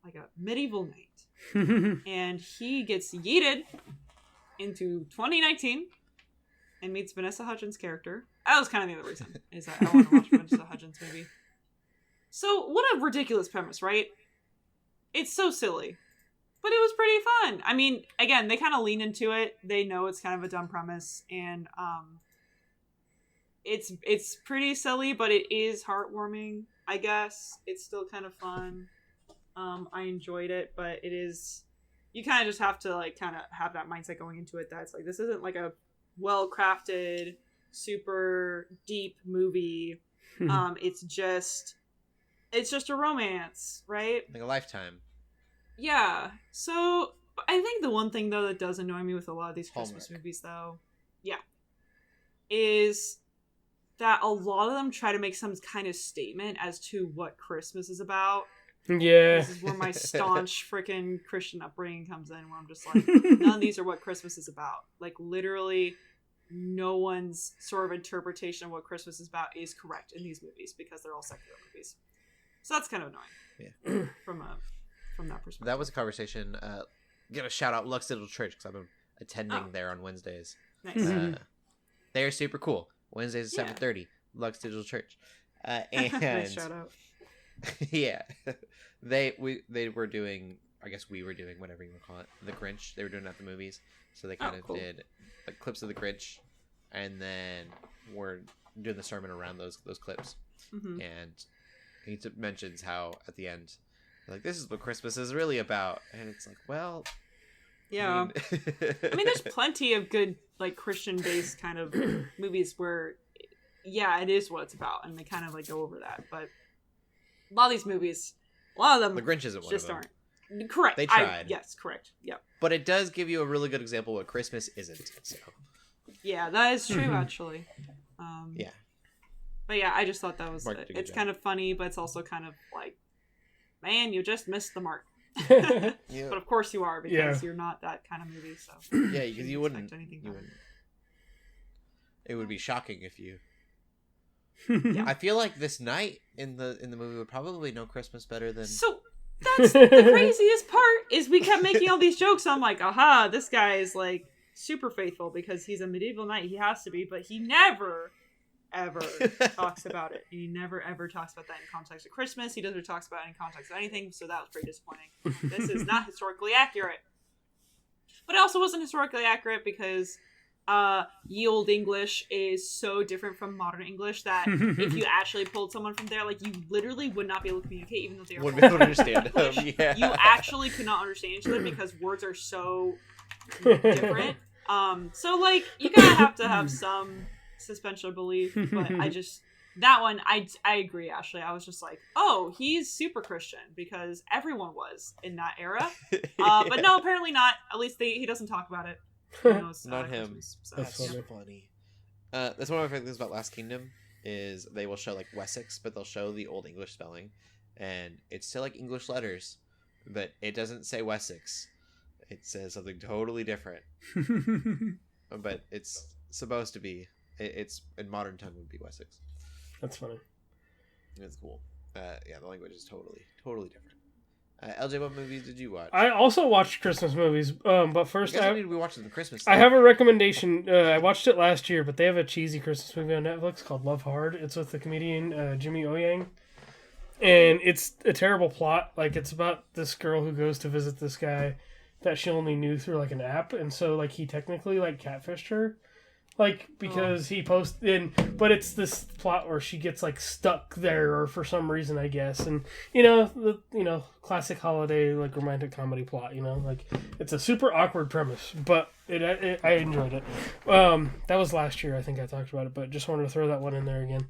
Like a medieval knight. And he gets yeeted into 2019 and meets Vanessa Hudgens' character. That was kind of the other reason, is that I want to watch Vanessa Hudgens' movie. So, what a ridiculous premise, right? It's so silly. But it was pretty fun. I mean, again, they kind of lean into it. They know it's kind of a dumb premise, and it's pretty silly, but it is heartwarming, I guess. It's still kind of fun. I enjoyed it, but it is... You kind of just have to, like, kind of have that mindset going into it that it's like, this isn't, like, a well-crafted, super deep movie. It's just a romance, right? Like a Lifetime. Yeah. So I think the one thing though that does annoy me with a lot of these Christmas Hallmark. movies though, is that a lot of them try to make some kind of statement as to what Christmas is about. Yeah. This is where my staunch freaking Christian upbringing comes in, where I'm just like, none of these are what Christmas is about. Like, literally, no one's sort of interpretation of what Christmas is about is correct in these movies because they're all secular movies. So that's kind of annoying. Yeah. From that perspective. That was a conversation. Give a shout out Lux Digital Church because I've been attending there on Wednesdays. Nice. They're super cool. Wednesdays at 7:30. Lux Digital Church. And Nice shout out. yeah, they were doing. I guess we were doing whatever you want to call it. The Grinch. They were doing it at the movies, so they kind of cool. did like clips of the Grinch, and then we're doing the sermon around those clips. Mm-hmm. And he mentions how at the end, like, this is what Christmas is really about, and it's like, well, yeah. I mean, there's plenty of good, like, Christian-based kind of movies where, yeah, it is what it's about, and they kind of, like, go over that. But a lot of these movies, a lot of them The Grinch isn't one just of them. aren't. Correct. They tried. Yes, correct. Yep. But it does give you a really good example of what Christmas isn't. So. Yeah, that is true, actually. Yeah. But yeah, I just thought that was Mark it. did a good It's job. kind of funny, but it's also kind of like, man, you just missed the mark. Yeah. But of course you are, because you're not that kind of movie, so. Yeah, because you wouldn't. expect anything You from it. wouldn't. It would be shocking if you. Yeah. I feel like this night in the movie would probably know Christmas better than. So that's the craziest part is we kept making all these jokes. I'm like, aha, this guy is like super faithful because he's a medieval knight. He has to be, but he never, ever talks about it. He never, ever talks about that in context of Christmas. He never talks about it in context of anything, so that was pretty disappointing. This is not historically accurate. But it also wasn't historically accurate because ye olde English is so different from modern English that if you actually pulled someone from there, like, you literally would not be able to communicate, even though they are Wouldn't be able to understand them. Yeah. You actually could not understand each other because words are so different. So, like, you kind of have to have some suspension of belief, but I just... That one, I agree, Ashley. I was just like, oh, he's super Christian, because everyone was in that era. But no, apparently not. At least he doesn't talk about it. He knows, Not him. Christmas, so That's That's funny. funny. That's one of my favorite things about Last Kingdom is they will show like Wessex, but they'll show the Old English spelling, and it's still like English letters, but it doesn't say Wessex. It says something totally different. But it's supposed to be. It's in modern tongue would be Wessex. That's funny. It's cool. Yeah, the language is totally different. LJ, what movies did you watch? I also watched Christmas movies, but first I guess we need to be watching the Christmas I stuff. have a recommendation. I watched it last year, but they have a cheesy Christmas movie on Netflix called Love Hard. It's with the comedian Jimmy O Yang. And it's a terrible plot. Like, it's about this girl who goes to visit this guy that she only knew through, like, an app. And so, like, he technically, like, catfished her. Like, because he posted in... But it's this plot where she gets, like, stuck there or for some reason, I guess. And, the classic holiday, like, romantic comedy plot, Like, it's a super awkward premise, but I enjoyed it. That was last year, I think I talked about it, but just wanted to throw that one in there again.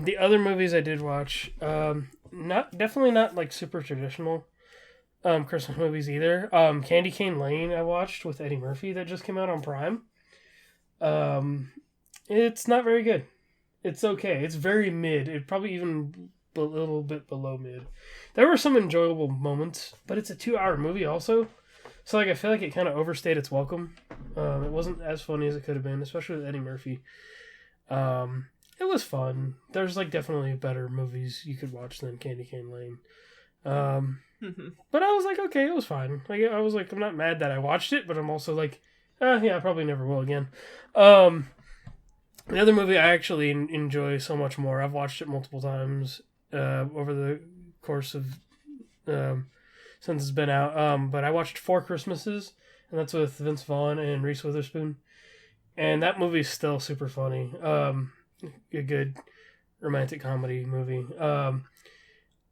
The other movies I did watch, definitely not, like, super traditional Christmas movies either. Candy Cane Lane I watched with Eddie Murphy that just came out on Prime. It's not very good. It's okay. It's very mid. It probably even a little bit below mid. There were some enjoyable moments, but it's a 2-hour movie also. So, like, I feel like it kind of overstayed its welcome. It wasn't as funny as it could have been, especially with Eddie Murphy. It was fun. There's, like, definitely better movies you could watch than Candy Cane Lane. But I was like, okay, it was fine. Like, I was like, I'm not mad that I watched it, but I'm also like, yeah, I probably never will again. The other movie I actually enjoy so much more. I've watched it multiple times over the course of since it's been out. But I watched Four Christmases, and that's with Vince Vaughn and Reese Witherspoon. And that movie's still super funny. A good romantic comedy movie.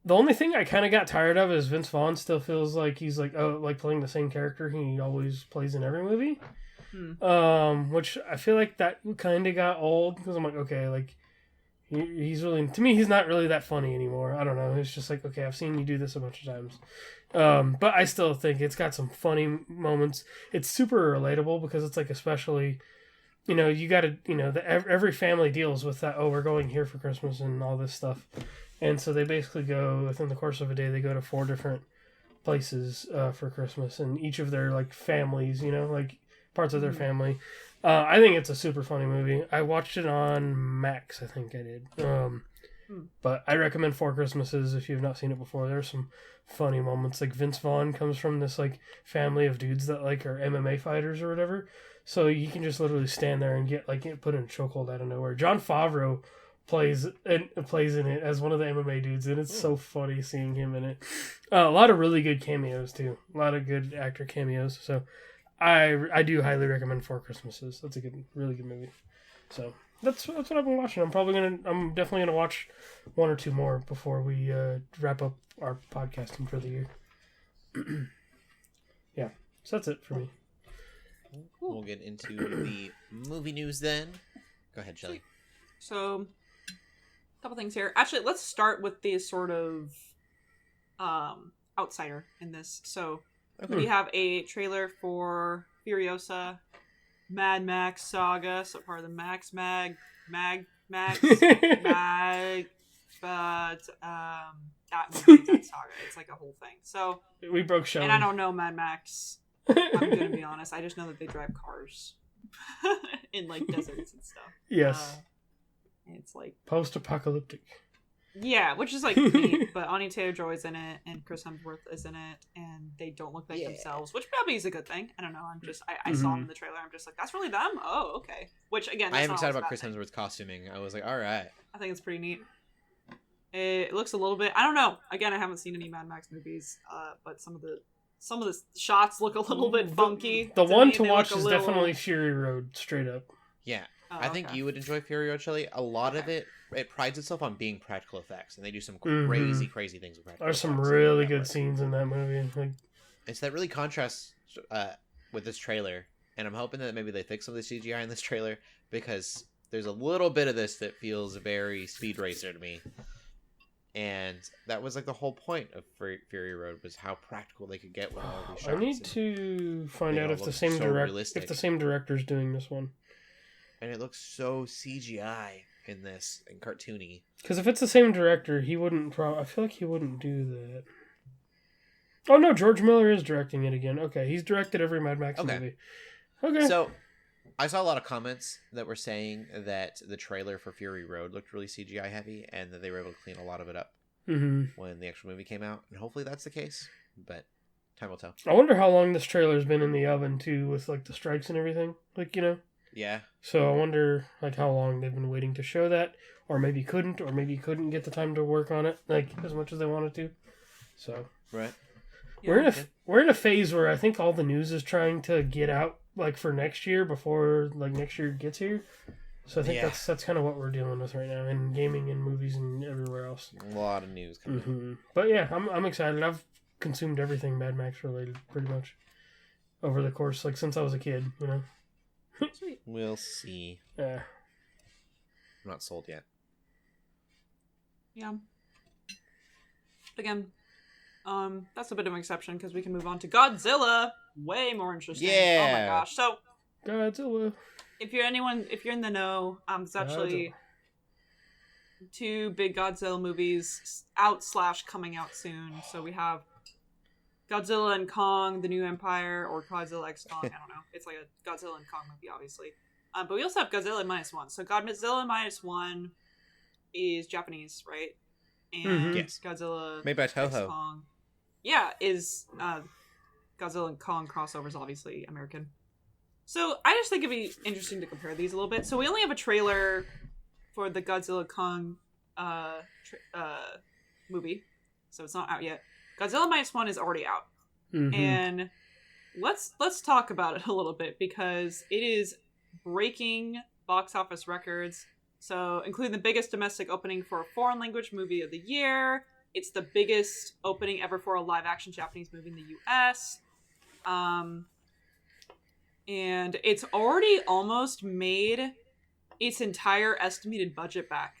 The only thing I kind of got tired of is Vince Vaughn still feels like he's like playing the same character he always plays in every movie. Which I feel like that kind of got old because I'm like, okay, like he's really, to me, he's not really that funny anymore. I don't know. It's just like, okay, I've seen you do this a bunch of times. But I still think it's got some funny moments. It's super relatable because it's like, especially, you got to, every family deals with that. Oh, we're going here for Christmas and all this stuff. And so they basically go, within the course of a day, they go to 4 different places for Christmas, and each of their like families, like parts of their family. I think it's a super funny movie. I watched it on Max, I think I did. But I recommend Four Christmases if you've not seen it before. There's some funny moments. Like Vince Vaughn comes from this like family of dudes that like are MMA fighters or whatever. So you can just literally stand there and get put in a chokehold out of nowhere. Jon Favreau plays in it as one of the MMA dudes, and it's so funny seeing him in it. A lot of really good cameos too. A lot of good actor cameos. So I do highly recommend Four Christmases. That's a really good movie. So that's what I've been watching. I'm definitely gonna watch 1 or 2 more before we wrap up our podcasting for the year. Yeah, so that's it for me. We'll get into the movie news then. Go ahead, Shelley. So, a couple things here. Actually, let's start with the sort of outsider in this. So, we have a trailer for Furiosa, Mad Max Saga, so part of the Max, but that movie, that saga. It's like a whole thing. So we broke Shelley. And I don't know Mad Max. I'm gonna be honest. I just know that they drive cars in like deserts and stuff. Yes. It's like post-apocalyptic. Yeah, which is like neat. But Anya Taylor-Joy's in it, and Chris Hemsworth is in it, and they don't look like themselves, which probably is a good thing. I don't know. I'm just I saw them in the trailer. I'm just like, that's really them. Oh, okay. Which again, I am excited about Chris Hemsworth's costuming. I was like, all right. I think it's pretty neat. It looks a little bit. I don't know. Again, I haven't seen any Mad Max movies, but some of the shots look a little bit funky. The one to watch is definitely Fury Road, straight up. Yeah. I think you would enjoy Fury Road, Shelley. A lot of it prides itself on being practical effects, and they do some crazy things with practical effects. There's some really good scenes in that movie. It's that really contrasts with this trailer, and I'm hoping that maybe they fix some of the CGI in this trailer, because there's a little bit of this that feels very Speed Racer to me. And that was like the whole point of Fury Road, was how practical they could get with all these shots. I need to find out if the same director's doing this one. And it looks so CGI in this and cartoony. Because if it's the same director, he wouldn't. I feel like he wouldn't do that. Oh no, George Miller is directing it again. Okay, he's directed every Mad Max movie. Okay. So I saw a lot of comments that were saying that the trailer for Fury Road looked really CGI heavy, and that they were able to clean a lot of it up when the actual movie came out. And hopefully that's the case, but time will tell. I wonder how long this trailer's been in the oven too, with like the strikes and everything. Yeah. So I wonder like how long they've been waiting to show that, or maybe couldn't get the time to work on it like as much as they wanted to. So right. Yeah, we're in a phase where I think all the news is trying to get out like for next year before like next year gets here. So I think that's kind of what we're dealing with right now in gaming and movies and everywhere else. A lot of news coming. But yeah, I'm excited. I've consumed everything Mad Max related pretty much over the course since I was a kid. Sweet. We'll see. Yeah. I'm not sold yet. Yeah. Again, that's a bit of an exception because we can move on to Godzilla. Way more interesting. Yeah. Oh my gosh. So Godzilla. If you're in the know, it's actually 2 big Godzilla movies coming out soon. So we have Godzilla and Kong, The New Empire, or Godzilla X Kong. I don't know. It's like a Godzilla and Kong movie, obviously. But we also have Godzilla -1. So Godzilla -1 is Japanese, right? And yes. Godzilla made by X Toho. Kong, is Godzilla and Kong crossovers, obviously American. So I just think it'd be interesting to compare these a little bit. So we only have a trailer for the Godzilla Kong movie, so it's not out yet. Godzilla Minus One is already out, Mm-hmm. and let's talk about it a little bit because it is breaking box office records. So, including the biggest domestic opening for a foreign language movie of the year. It's the biggest opening ever for a live action Japanese movie in the U.S. And it's already almost made its entire estimated budget back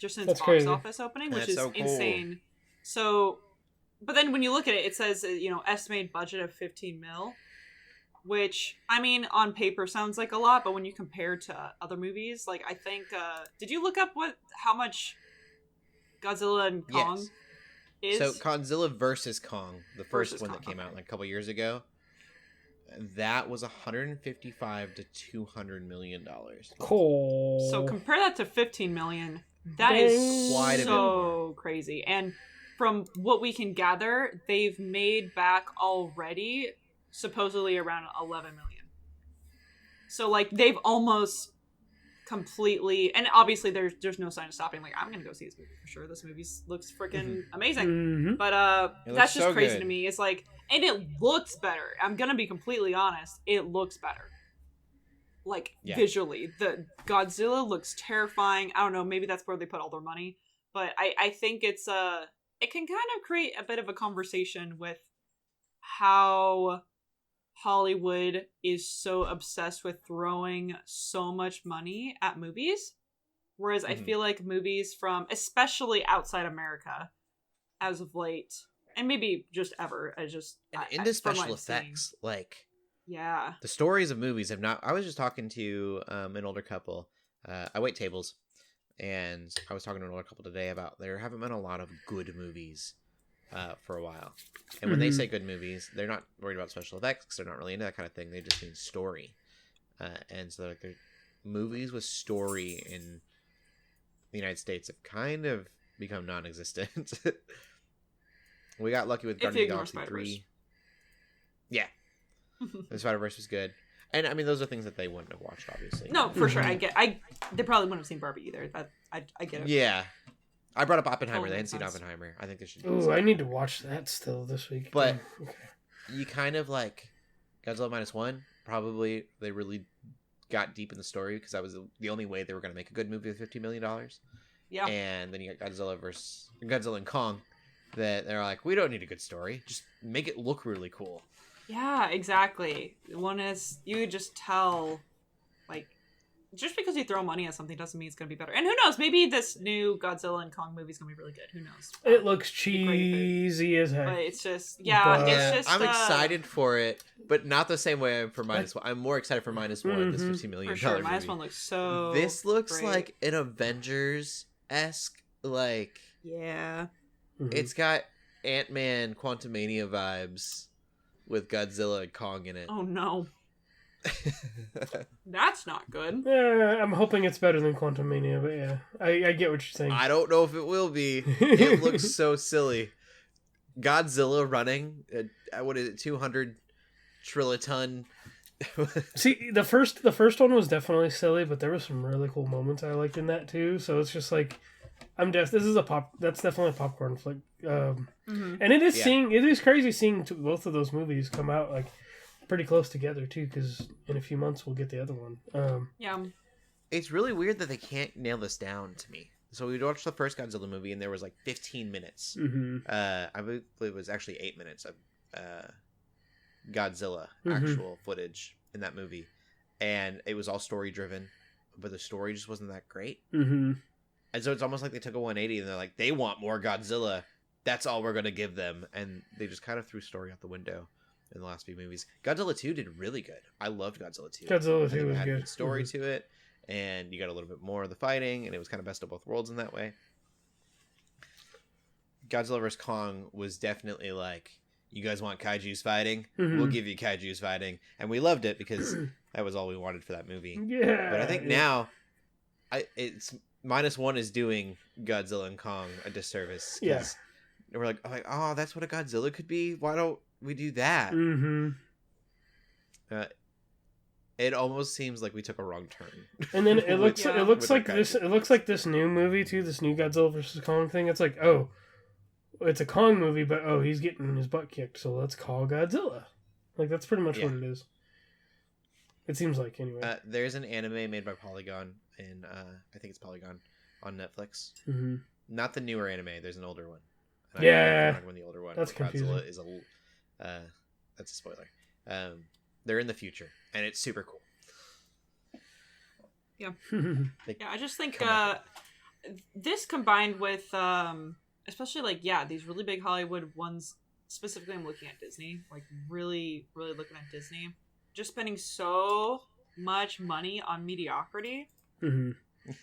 just since That's box crazy. office opening, which That's is so cool. insane. So, but then when you look at it, it says, estimated budget of 15 mil, which, I mean, on paper sounds like a lot, but when you compare to other movies, like, I think, did you look up how much Godzilla and Kong is? So Godzilla versus Kong, the first Versus one Kong, that came out okay. like a couple years ago, that was 155 to 200 million dollars. Cool. So compare that to 15 million. That Dang. is Quite a bit so crazy. And from what we can gather, they've made back already supposedly around 11 million. So like they've almost completely, and obviously there's no sign of stopping. Like, I'm gonna go see this movie for sure. This movie looks freaking amazing. Mm-hmm. But It looks that's just so crazy good. to me. It's like, and it looks better. I'm gonna be completely honest. It looks better. Like, Yeah. visually. The Godzilla looks terrifying. I don't know, maybe that's where they put all their money. But I think it can kind of create a bit of a conversation with how Hollywood is so obsessed with throwing so much money at movies. Whereas I Mhm. feel like movies from, especially outside America, as of late, and maybe just ever, And into from what special I'm seeing. effects, like Yeah. the stories of movies have not. I was just talking to an older couple. I wait tables, and I was talking to an older couple today about there haven't been a lot of good movies for a while. And when they Mhm. say good movies, they're not worried about special effects because they're not really into that kind of thing. They just mean story. And so like they're movies with story in the United States have kind of become non-existent. We got lucky with If you Guardians of the ignore Galaxy Spider-Verse. 3. Yeah, the Spider-Verse was good. And I mean, those are things that they wouldn't have watched, obviously. No, for sure. Mhm. They probably wouldn't have seen Barbie either. I get it. Yeah. I brought up Oppenheimer. Totally They hadn't makes seen sense. Oppenheimer. I think they should. Ooh, I need to watch that still this week. But- Okay. You kind of like Godzilla Minus One. Probably they really got deep in the story because that was the only way they were going to make a good movie with $50 million. Yeah. And then you got Godzilla and Kong. That they're like, we don't need a good story. Just make it look really cool. Yeah, exactly. One is, you could just tell, like, just because you throw money at something doesn't mean it's going to be better. And who knows, maybe this new Godzilla and Kong movie is going to be really good. Who knows? It looks be great if cheesy as But heck. it's just, But- it's just... I'm excited for it, but not the same way I'm for Minus One. I'm more excited for Minus One. This Mhm. $50 million For sure, movie. Minus One looks so This looks great. like an Avengers-esque, like Yeah. Mhm. it's got Ant-Man Quantumania vibes with Godzilla and Kong in it. Oh, no. That's not good. Yeah, I'm hoping it's better than Quantum Mania, but yeah, I get what you're saying. I don't know if it will be. It looks so silly. Godzilla running at what is it, 200 triloton? See, the first one was definitely silly, but there were some really cool moments I liked in that too. So it's just like, that's definitely a popcorn flick. Mm-hmm. And it is Yeah. it is crazy seeing both of those movies come out like pretty close together too, because in a few months we'll get the other one. Yeah. It's really weird that they can't nail this down to me. So we watched the first Godzilla movie, and there was like 15 minutes. Mm-hmm. I believe it was actually 8 minutes of Godzilla Mhm. actual footage in that movie, and it was all story driven, but the story just wasn't that great. Mm-hmm. And so it's almost like they took a 180 and they're like, they want more Godzilla. That's all we're going to give them. And they just kind of threw story out the window in the last few movies. Godzilla 2 did really good. I loved Godzilla 2. Godzilla I think 2 it was had a good. good story Mhm. to it. And you got a little bit more of the fighting. And it was kind of best of both worlds in that way. Godzilla vs. Kong was definitely like, you guys want kaijus fighting? Mhm. We'll give you kaijus fighting. And we loved it because that was all we wanted for that movie. Yeah, But I think yeah. now, it's Minus One is doing Godzilla and Kong a disservice. 'Cause Yeah. we're like, oh, that's what a Godzilla could be. Why don't we do that? Mm-hmm. It almost seems like we took a wrong turn. And then it looks Yeah. it looks With like our this. kaiju. It looks like this new movie too. This new Godzilla vs Kong thing. It's like, oh, it's a Kong movie, but he's getting his butt kicked, so let's call Godzilla. Like, that's pretty much what it is. It seems like, anyway. There's an anime made by Polygon, and I think it's Polygon, on Netflix. Mm-hmm. Not the newer anime, there's an older one. And yeah. The older one. That's confusing. Godzilla is that's a spoiler. They're in the future, and it's super cool. Yeah. Yeah, I just think this combined with especially like these really big Hollywood ones, specifically I'm looking at Disney, like really looking at Disney just spending so much money on mediocrity. Mm-hmm.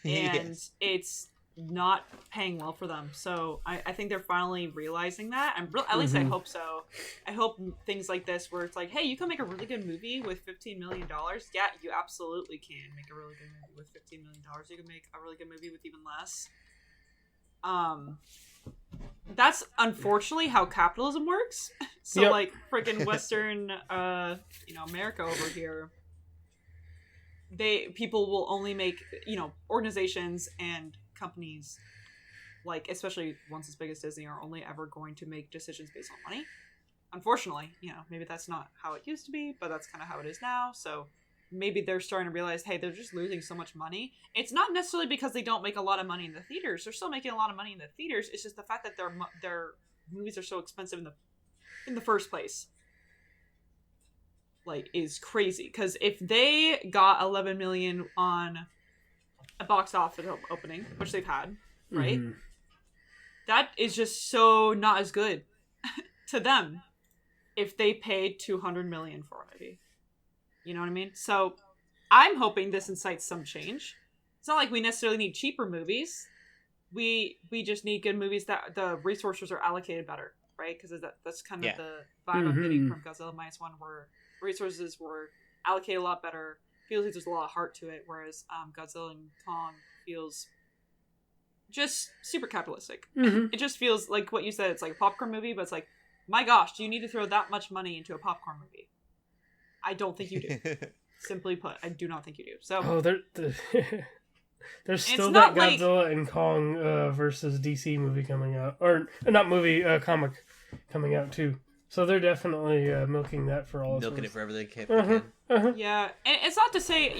And it's not paying well for them. So I think they're finally realizing that. And at least I hope so. I hope things like this where it's like, hey, you can make a really good movie with $15 million. Yeah, you absolutely can make a really good movie with $15 million. You can make a really good movie with even less. That's unfortunately how capitalism works. So like freaking Western America over here, people will only make, organizations and companies, like especially ones as big as Disney, are only ever going to make decisions based on money. Unfortunately, maybe that's not how it used to be, but that's kind of how it is now. So maybe they're starting to realize, hey, they're just losing so much money. It's not necessarily because they don't make a lot of money in the theaters. They're still making a lot of money in the theaters. It's just the fact that their movies are so expensive in the first place, like, is crazy. Because if they got 11 million on a box office opening, which they've had, right? Mm-hmm. That is just so not as good to them if they paid 200 million for a movie. You know what I mean? So I'm hoping this incites some change. It's not like we necessarily need cheaper movies. We just need good movies that the resources are allocated better, right? Because that's kind of the vibe I'm getting from Godzilla -1, where resources were allocated a lot better. Feels like there's a lot of heart to it, whereas Godzilla and Kong feels just super capitalistic. Mm-hmm. It just feels like what you said. It's like a popcorn movie, but it's like, my gosh, do you need to throw that much money into a popcorn movie? I don't think you do. Simply put, I do not think you do. So, there's still that Godzilla and Kong versus DC movie coming out, or not movie, comic coming out too. So they're definitely milking that for all. Milking it for everything they can. Yeah, and it's not to say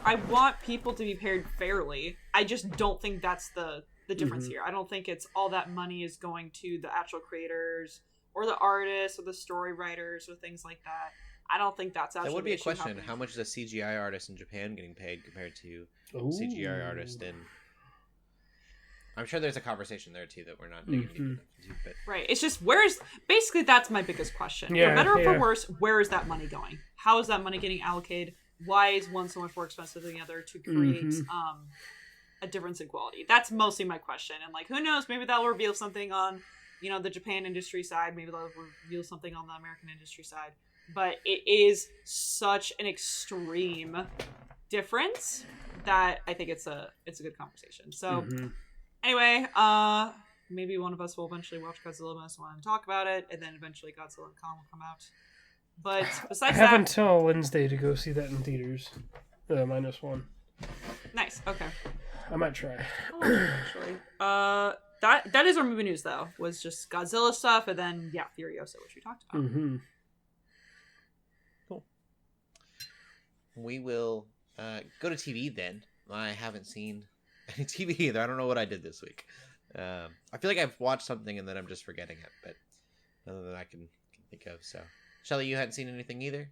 I want people to be paid fairly. I just don't think that's the difference here. I don't think it's all that money is going to the actual creators or the artists or the story writers or things like that. I don't think that's actually. That would be a question. How much is a CGI artist in Japan getting paid compared to CGI artist in? I'm sure there's a conversation there too that we're not digging into. But... Right. It's just basically that's my biggest question. Yeah, for better or for worse, where is that money going? How is that money getting allocated? Why is one so much more expensive than the other to create a difference in quality? That's mostly my question. And like, who knows? Maybe that'll reveal something on the Japan industry side. Maybe they'll reveal something on the American industry side. But it is such an extreme difference that I think it's a good conversation. So anyway, maybe one of us will eventually watch Godzilla -1 and talk about it, and then eventually Godzilla and Kong will come out. But besides that, I have until Wednesday to go see that in theaters. -1. Nice. Okay. I might try. Actually, that is our movie news though. Was just Godzilla stuff, and then Furiosa, which we talked about. Mm-hmm. We will go to TV then. I haven't seen any TV either. I don't know what I did this week. I feel like I've watched something and then I'm just forgetting it, but none that I can think of. So, Shelley, you hadn't seen anything either?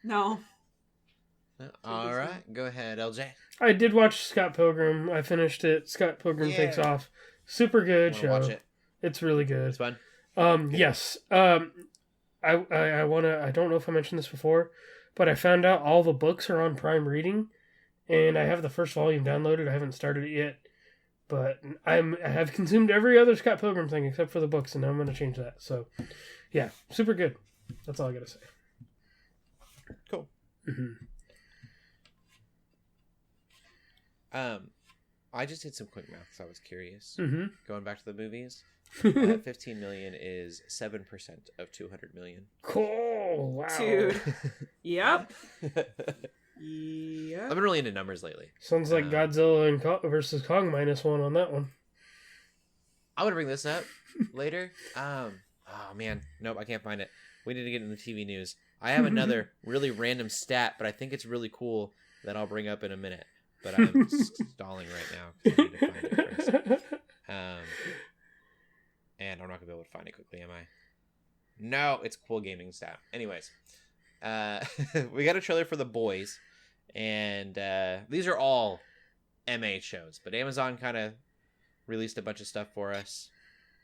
No. All right, go ahead, LJ. I did watch Scott Pilgrim. I finished it. Scott Pilgrim Takes Off. Super good show. Watch it. It's really good. It's fun. Yes. I wanna. I don't know if I mentioned this before, but I found out all the books are on Prime Reading, and I have the first volume downloaded. I haven't started it yet, but I have consumed every other Scott Pilgrim thing except for the books, and now I'm going to change that. So, yeah, super good. That's all I got to say. Cool. I just did some quick math because I was curious. Going back to the movies, 15 million is 7% of 200 million. Cool. Wow. Dude. Yep. I've been really into numbers lately. Sounds like Godzilla and versus Kong -1 on that one. I want to bring this up. later. Oh man, nope, I can't find it. We need to get into TV news. I have another really random stat, but I think it's really cool that I'll bring up in a minute. But I'm stalling right now because I need to find it first. And I'm not gonna be able to find it quickly, am I? No, it's cool gaming stat. Anyways, we got a trailer for The Boys, and these are all MA shows, but Amazon kind of released a bunch of stuff for us.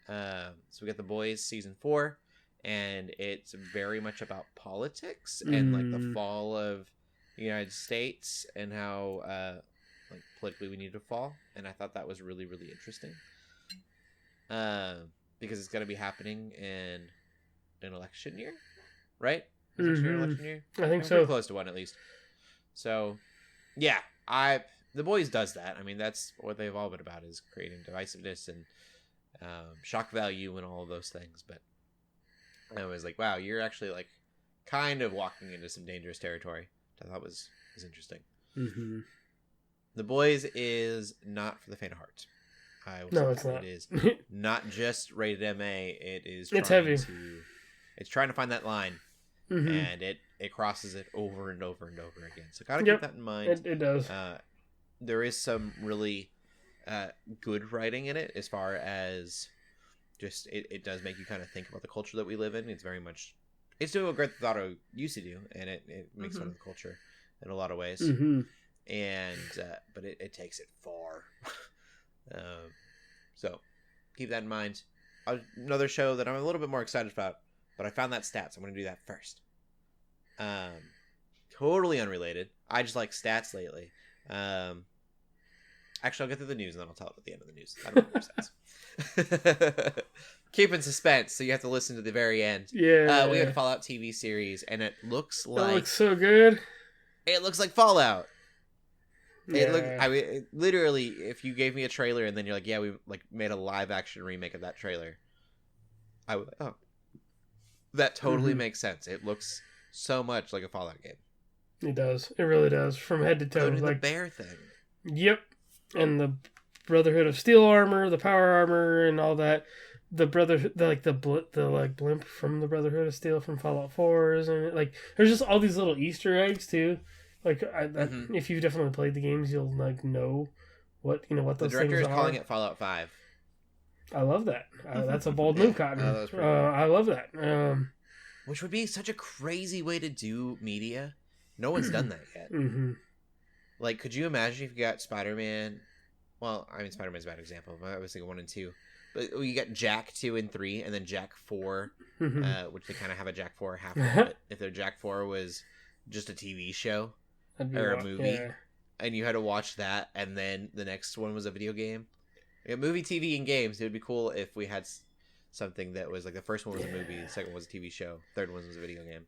So we got The Boys season 4, and it's very much about politics and like the fall of the United States and how like politically we need to fall. And I thought that was really, really interesting. Because it's going to be happening in an election year, right? Is it an election year? I think so. Pretty close to one at least. So, yeah, The Boys does that. I mean, that's what they've all been about, is creating divisiveness and shock value and all of those things. But I was like, wow, you're actually like kind of walking into some dangerous territory. I thought was interesting. The Boys is not for the faint of heart. No, it's not. It is not just rated MA. It is. It's heavy. It's trying to find that line, and it crosses it over and over and over again. So gotta keep that in mind. It does. There is some really good writing in it, as far as just it does make you kind of think about the culture that we live in. It's very much it's doing what Grand Theft Auto used to do, and it makes fun of the culture in a lot of ways. And but it takes it far. So keep that in mind. Another show that I'm a little bit more excited about, but I found that stats. I'm going to do that first. Totally unrelated. I just like stats lately. Actually, I'll get through the news and then I'll tell it at the end of the news. I don't know stats. Keeping suspense, so you have to listen to the very end. Yeah. We have a Fallout TV series, and it looks like... It looks so good. It looks like Fallout. Yeah. I mean, literally, if you gave me a trailer and then you're like, yeah, we like made a live action remake of that trailer, I would, oh, that totally makes sense. It looks so much like a Fallout game. It does. It really does, from head to toe. Like the bear thing. Yep, and the Brotherhood of Steel armor, the power armor, and all that. The blimp from the Brotherhood of Steel from Fallout 4, isn't it? Like, there's just all these little Easter eggs too. Like, if you've definitely played the games, you'll like know what those things are. The director is calling it Fallout 5. I love that. That's a bold move, Cotton. Cool. I love that. Which would be such a crazy way to do media. No one's done that yet. Like, could you imagine if you got Spider-Man? Well, I mean, Spider-Man's a bad example. I was thinking 1 and 2. But you got Jack 2 and 3, and then Jack 4, which they kind of have a Jack 4 half of it. If their Jack 4 was just a TV show or a movie, and you had to watch that, and then the next one was a video game. Yeah, movie, TV, and games. It would be cool if we had something that was like the first one was a movie, the second one was a TV show, third one was a video game.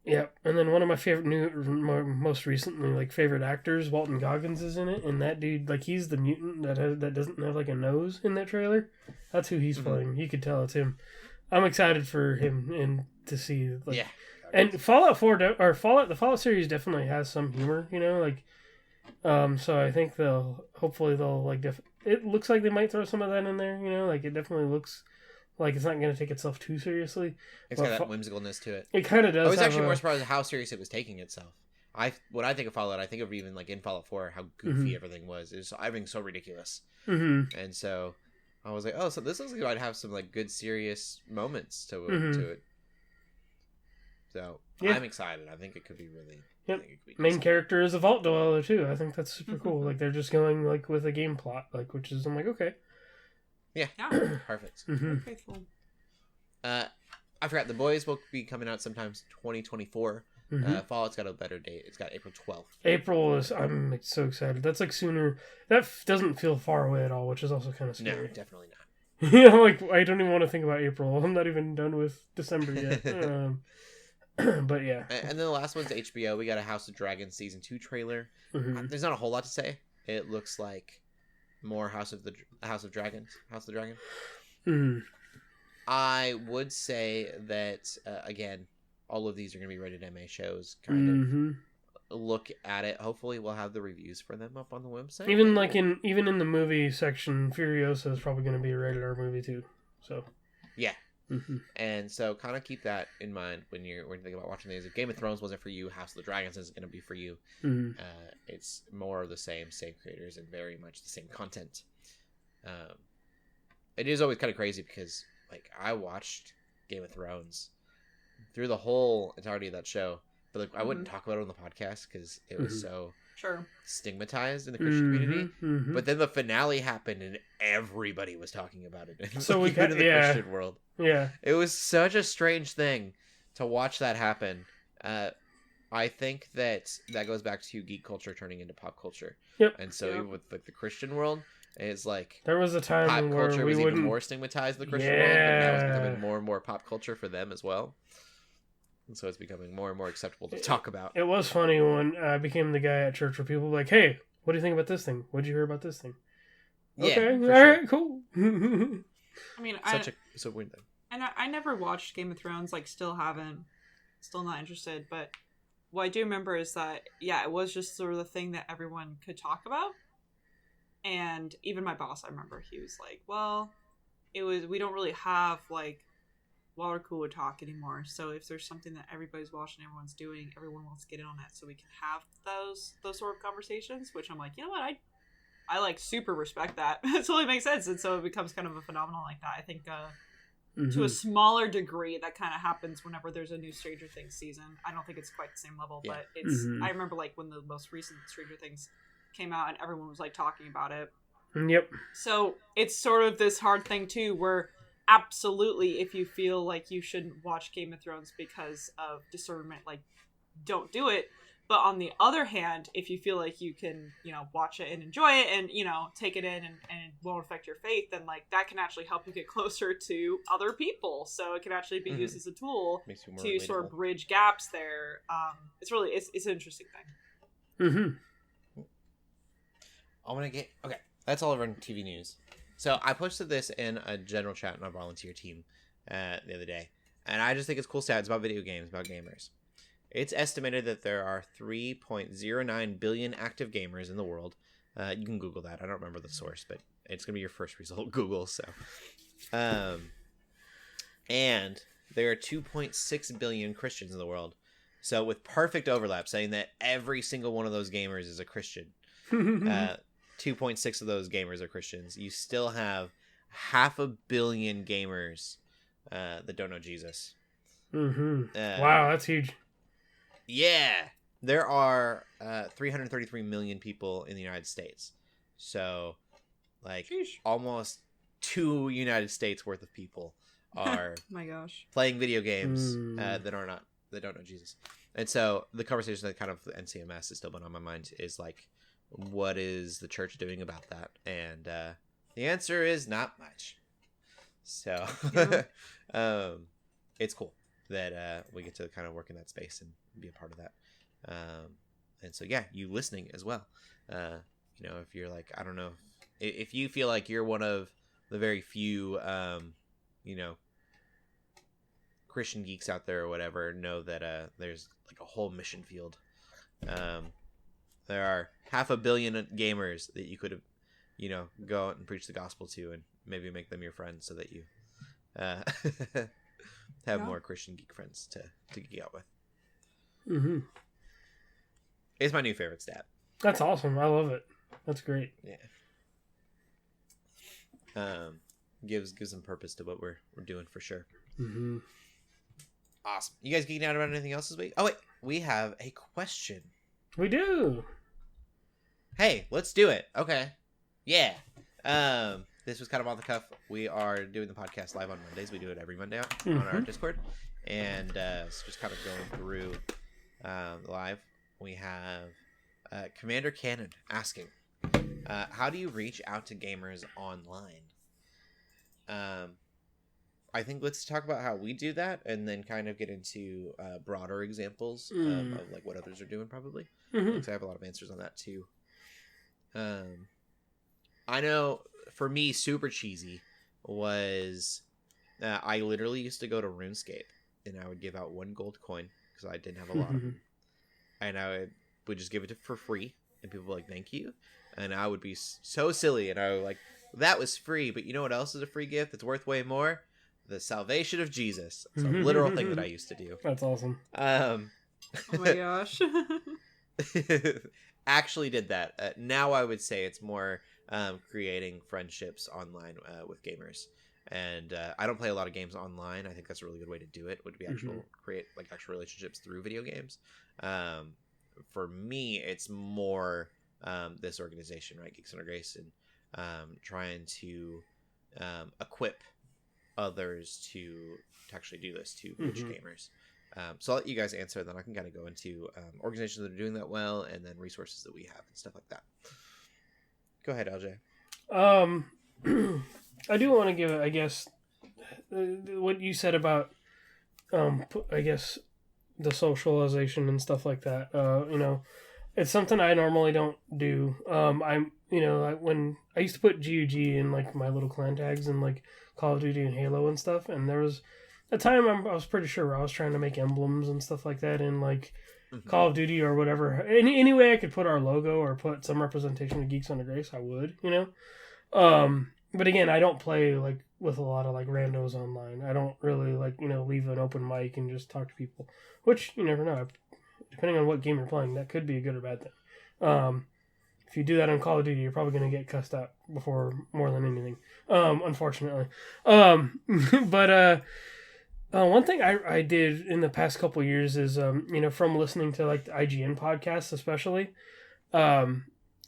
Yeah, and then one of my favorite most recently, like, favorite actors, Walton Goggins, is in it, and that dude, like, he's the mutant that doesn't have like a nose in that trailer. That's who he's playing. You could tell it's him. I'm excited for him and to see, like, yeah. And Fallout 4 the Fallout series definitely has some humor, like, so I think hopefully they'll like it looks like they might throw some of that in there, like, it definitely looks like it's not going to take itself too seriously. It's got that whimsicalness to it. It kind of does. I was actually more surprised at how serious it was taking itself. When I think of Fallout, I think of even like in Fallout 4 how goofy everything was. It was everything so ridiculous. And so I was like, oh, so this looks like it might have some like good serious moments to it. So yeah. I'm excited. I think it could be really. Yep. Main character is a vault dweller too. I think that's super cool. Like, they're just going like with a game plot, like, which is, I'm like, okay. Yeah. Perfect. Okay, cool. I forgot The Boys will be coming out sometimes 2024. Fallout's got a better date. It's got April 12th. I'm so excited. That's like sooner. That doesn't feel far away at all, which is also kind of scary. No, definitely not. Like, I don't even want to think about April. I'm not even done with December yet. But yeah. And then the last one's HBO. We got a House of Dragons season 2 trailer. There's not a whole lot to say. It looks like more House of the Dragon. I would say that again, all of these are going to be rated MA shows. Kind of look at it. Hopefully, we'll have the reviews for them up on the website. Even in the movie section, Furiosa is probably going to be a rated R movie too. So Yeah. Mm-hmm. And so kind of keep that in mind when you're thinking about watching these. If Game of Thrones wasn't for you, House of the Dragons isn't going to be for you. Mm-hmm. It's more of the same creators and very much the same content. It is always kind of crazy because like I watched Game of Thrones through the whole entirety of that show, but like I wouldn't talk about it on the podcast because it was so stigmatized in the Christian community. But then the finale happened and everybody was talking about it. So we even in the Christian world. Yeah. It was such a strange thing to watch that happen. I think that goes back to geek culture turning into pop culture. Yep. And so even with like the Christian world, it's like there was a time pop where culture we was wouldn't even more stigmatized in the Christian world, but now it's becoming more and more pop culture for them as well. And so it's becoming more and more acceptable to talk about. It was funny when I became the guy at church where people were like, "Hey, what do you think about this thing? What did you hear about this thing?" Yeah, okay, all sure. right, cool. I mean, it's a weird thing. And I never watched Game of Thrones. Like, still haven't. Still not interested. But what I do remember is that it was just sort of the thing that everyone could talk about. And even my boss, I remember, he was like, "Well, we don't really have like water cooler talk anymore. So if there's something that everybody's watching, everyone's doing, everyone wants to get in on that, so we can have those sort of conversations." Which I'm like, you know what, I like super respect that. It totally makes sense, and so it becomes kind of a phenomenon like that. I think to a smaller degree, that kind of happens whenever there's a new Stranger Things season. I don't think it's quite the same level, but it's. I remember like when the most recent Stranger Things came out, and everyone was like talking about it. Yep. So it's sort of this hard thing too, where absolutely, if you feel like you shouldn't watch Game of Thrones because of discernment, like, don't do it. But on the other hand, if you feel like you can, watch it and enjoy it and, take it in and it won't affect your faith, then like that can actually help you get closer to other people. So it can actually be used as a tool to relatable. sort of bridge gaps there. It's an interesting thing. I'm gonna get okay. That's all over in TV news. So I posted this in a general chat in our volunteer team the other day, and I just think it's cool stats about video games, about gamers. It's estimated that there are 3.09 billion active gamers in the world. You can Google that. I don't remember the source, but it's gonna be your first result, Google. So, and there are 2.6 billion Christians in the world. So with perfect overlap, saying that every single one of those gamers is a Christian. 2.6 of those gamers are Christians. You still have 500 million gamers that don't know Jesus. Wow, that's huge. Yeah. There are 333 million people in the United States. So, like, almost 2 United States worth of people are my gosh, playing video games that don't know Jesus. And so the conversation that kind of NCMS has still been on my mind is like, what is the church doing about that? And the answer is not much. So it's cool that we get to kind of work in that space and be a part of that. And so, yeah, you listening as well. If you're like, I don't know, if you feel like you're one of the very few, Christian geeks out there or whatever, know that there's like a whole mission field. There are 500 million gamers that you could have, go out and preach the gospel to and maybe make them your friends so that you have more Christian geek friends to geek out with. It's my new favorite stat. That's awesome. I love it. That's great. Yeah. Gives some purpose to what we're doing for sure. Awesome. You guys geeking out about anything else this week? Oh wait, we have a question. We do. Hey, let's do it. Okay. Yeah. This was kind of off the cuff. We are doing the podcast live on Mondays. We do it every Monday on our Discord. And so just kind of going through live. We have Commander Cannon asking, how do you reach out to gamers online? I think let's talk about how we do that and then kind of get into broader examples of like what others are doing probably. Because I have a lot of answers on that too. I know for me, super cheesy was I literally used to go to RuneScape and I would give out 1 gold coin because I didn't have a lot of them. And I would just give it for free and people were like, thank you. And I would be so silly and I would like That was free, but you know what else is a free gift that's worth way more? The salvation of Jesus. It's a literal thing that I used to do. That's awesome. Oh my gosh. Actually did that. Now I would say it's more creating friendships online with gamers. And I don't play a lot of games online. I think that's a really good way to do it, would be create like actual relationships through video games. For me, it's more this organization, right? Geeks Under Grace, and trying to equip others to actually do this to reach gamers. So I'll let you guys answer, then I can kind of go into organizations that are doing that well, and then resources that we have and stuff like that. Go ahead, LJ. I do want to give, I guess, what you said about, I guess, the socialization and stuff like that. It's something I normally don't do. When I used to put GUG in like my little clan tags and like Call of Duty and Halo and stuff, and there was a time I was pretty sure where I was trying to make emblems and stuff like that in like Call of Duty or whatever. Any way I could put our logo or put some representation of Geeks Under Grace, I would, But again, I don't play like with a lot of like randos online. I don't really like, leave an open mic and just talk to people, which you never know. Depending on what game you're playing, that could be a good or bad thing. If you do that on Call of Duty, you're probably going to get cussed out before more than anything, unfortunately. But one thing I did in the past couple of years is, from listening to like the IGN podcasts, especially,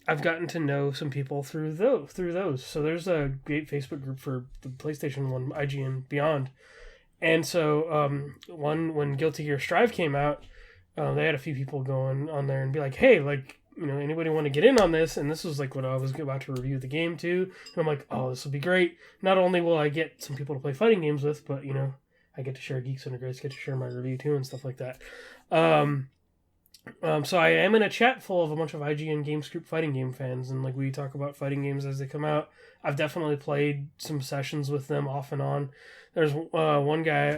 I've gotten to know some people through those. So there's a great Facebook group for the PlayStation 1 IGN Beyond. And so when Guilty Gear Strive came out, they had a few people going on there and be like, hey, like, anybody want to get in on this? And this was like when I was about to review the game too. And I'm like, oh, this will be great. Not only will I get some people to play fighting games with, but, I get to share Geeks Under Grace, get to share my review too and stuff like that. So I am in a chat full of a bunch of IGN Games Group fighting game fans, and like we talk about fighting games as they come out. I've definitely played some sessions with them off and on. There's one guy,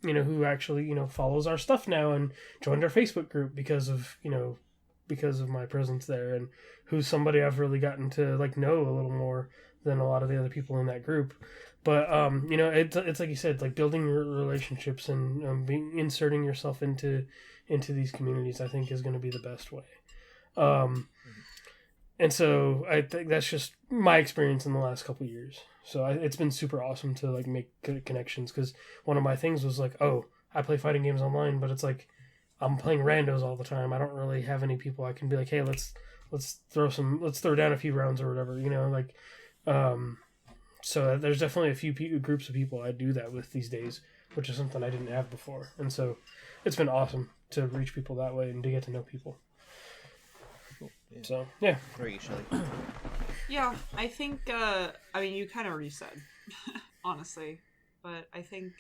who actually, follows our stuff now and joined our Facebook group because of my presence there, and who's somebody I've really gotten to like know a little more than a lot of the other people in that group. But it's like you said, like building relationships and inserting yourself into these communities, I think is going to be the best way. And so I think that's just my experience in the last couple of years. So it's been super awesome to like make good connections, because one of my things was like, oh, I play fighting games online, but it's like I'm playing randos all the time. I don't really have any people I can be like, hey, let's throw down a few rounds or whatever, So there's definitely a few groups of people I do that with these days, which is something I didn't have before. And so it's been awesome to reach people that way and to get to know people. Cool. Yeah. So, yeah. Where are you, Shelley? Yeah, I think, you kind of already said, honestly. But I think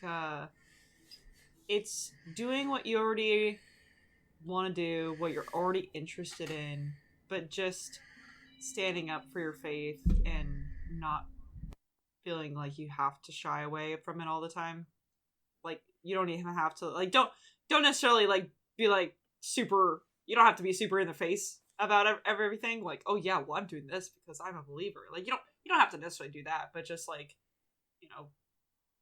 it's doing what you already want to do, what you're already interested in, but just standing up for your faith and not feeling like you have to shy away from it all the time. Like, you don't even have to, like, don't necessarily, like, be, like, super, you don't have to be super in the face about everything. Like, oh, yeah, well, I'm doing this because I'm a believer. Like, you don't have to necessarily do that, but just, like,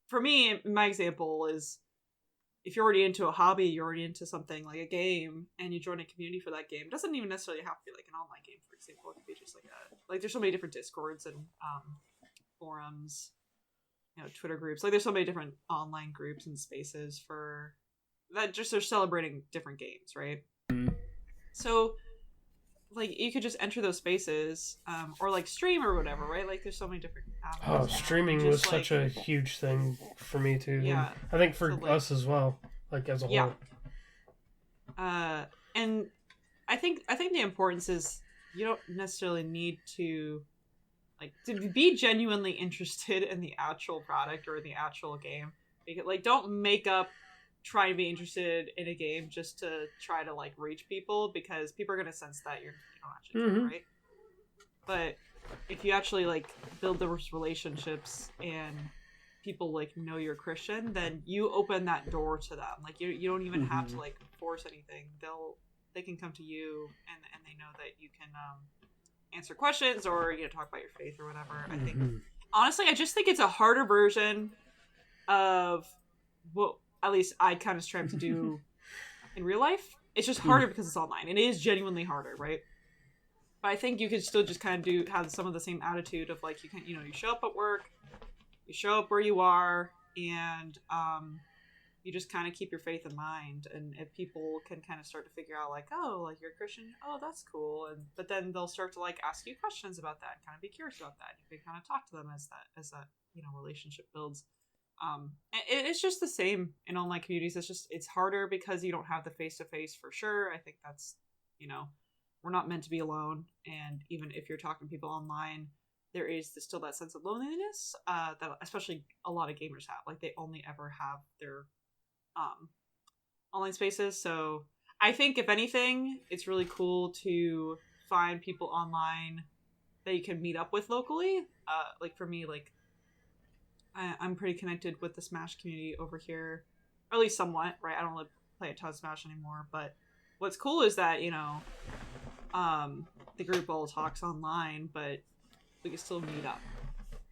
for me, my example is, if you're already into a hobby, you're already into something like a game, and you join a community for that game, it doesn't even necessarily have to be, like, an online game, for example. It could be just, like, there's so many different Discords and, forums, Twitter groups. Like, there's so many different online groups and spaces for that. Just they're celebrating different games, right? Mm-hmm. So, like, you could just enter those spaces, or like stream or whatever, right? Like, there's so many different avenues. Oh, streaming was such a huge thing for me too. Yeah, and I think for us as well, like as a whole. And I think the importance is you don't necessarily need to be genuinely interested in the actual product or the actual game. Because, like, don't make up trying to be interested in a game just to try to, like, reach people, because people are going to sense that you don't actually care, right? But if you actually, like, build those relationships and people, like, know you're Christian, then you open that door to them. Like, you don't even have to, like, force anything. They can come to you and they know that you can answer questions or talk about your faith or whatever. I think Mm-hmm. honestly, I just think it's a harder version of what at least I kind of strive to do in real life. It's just harder because it's online, and it is genuinely harder, right? But I think you could still just kind of have some of the same attitude of like you can you show up at work, you show up where you are, and you just kind of keep your faith in mind. And if people can kind of start to figure out like, oh, like you're a Christian, oh, that's cool, but then they'll start to like ask you questions about that, kind of be curious about that. You can kind of talk to them as that relationship builds. It's just the same in online communities. It's harder because you don't have the face to face for sure. I think that's we're not meant to be alone, and even if you're talking to people online, there is still that sense of loneliness that especially a lot of gamers have. Like they only ever have their online spaces. So I think if anything, it's really cool to find people online that you can meet up with locally. Like for me, like I'm pretty connected with the Smash community over here, or at least somewhat, right? I don't really play a ton of Smash anymore, but what's cool is that the group all talks online, but we can still meet up.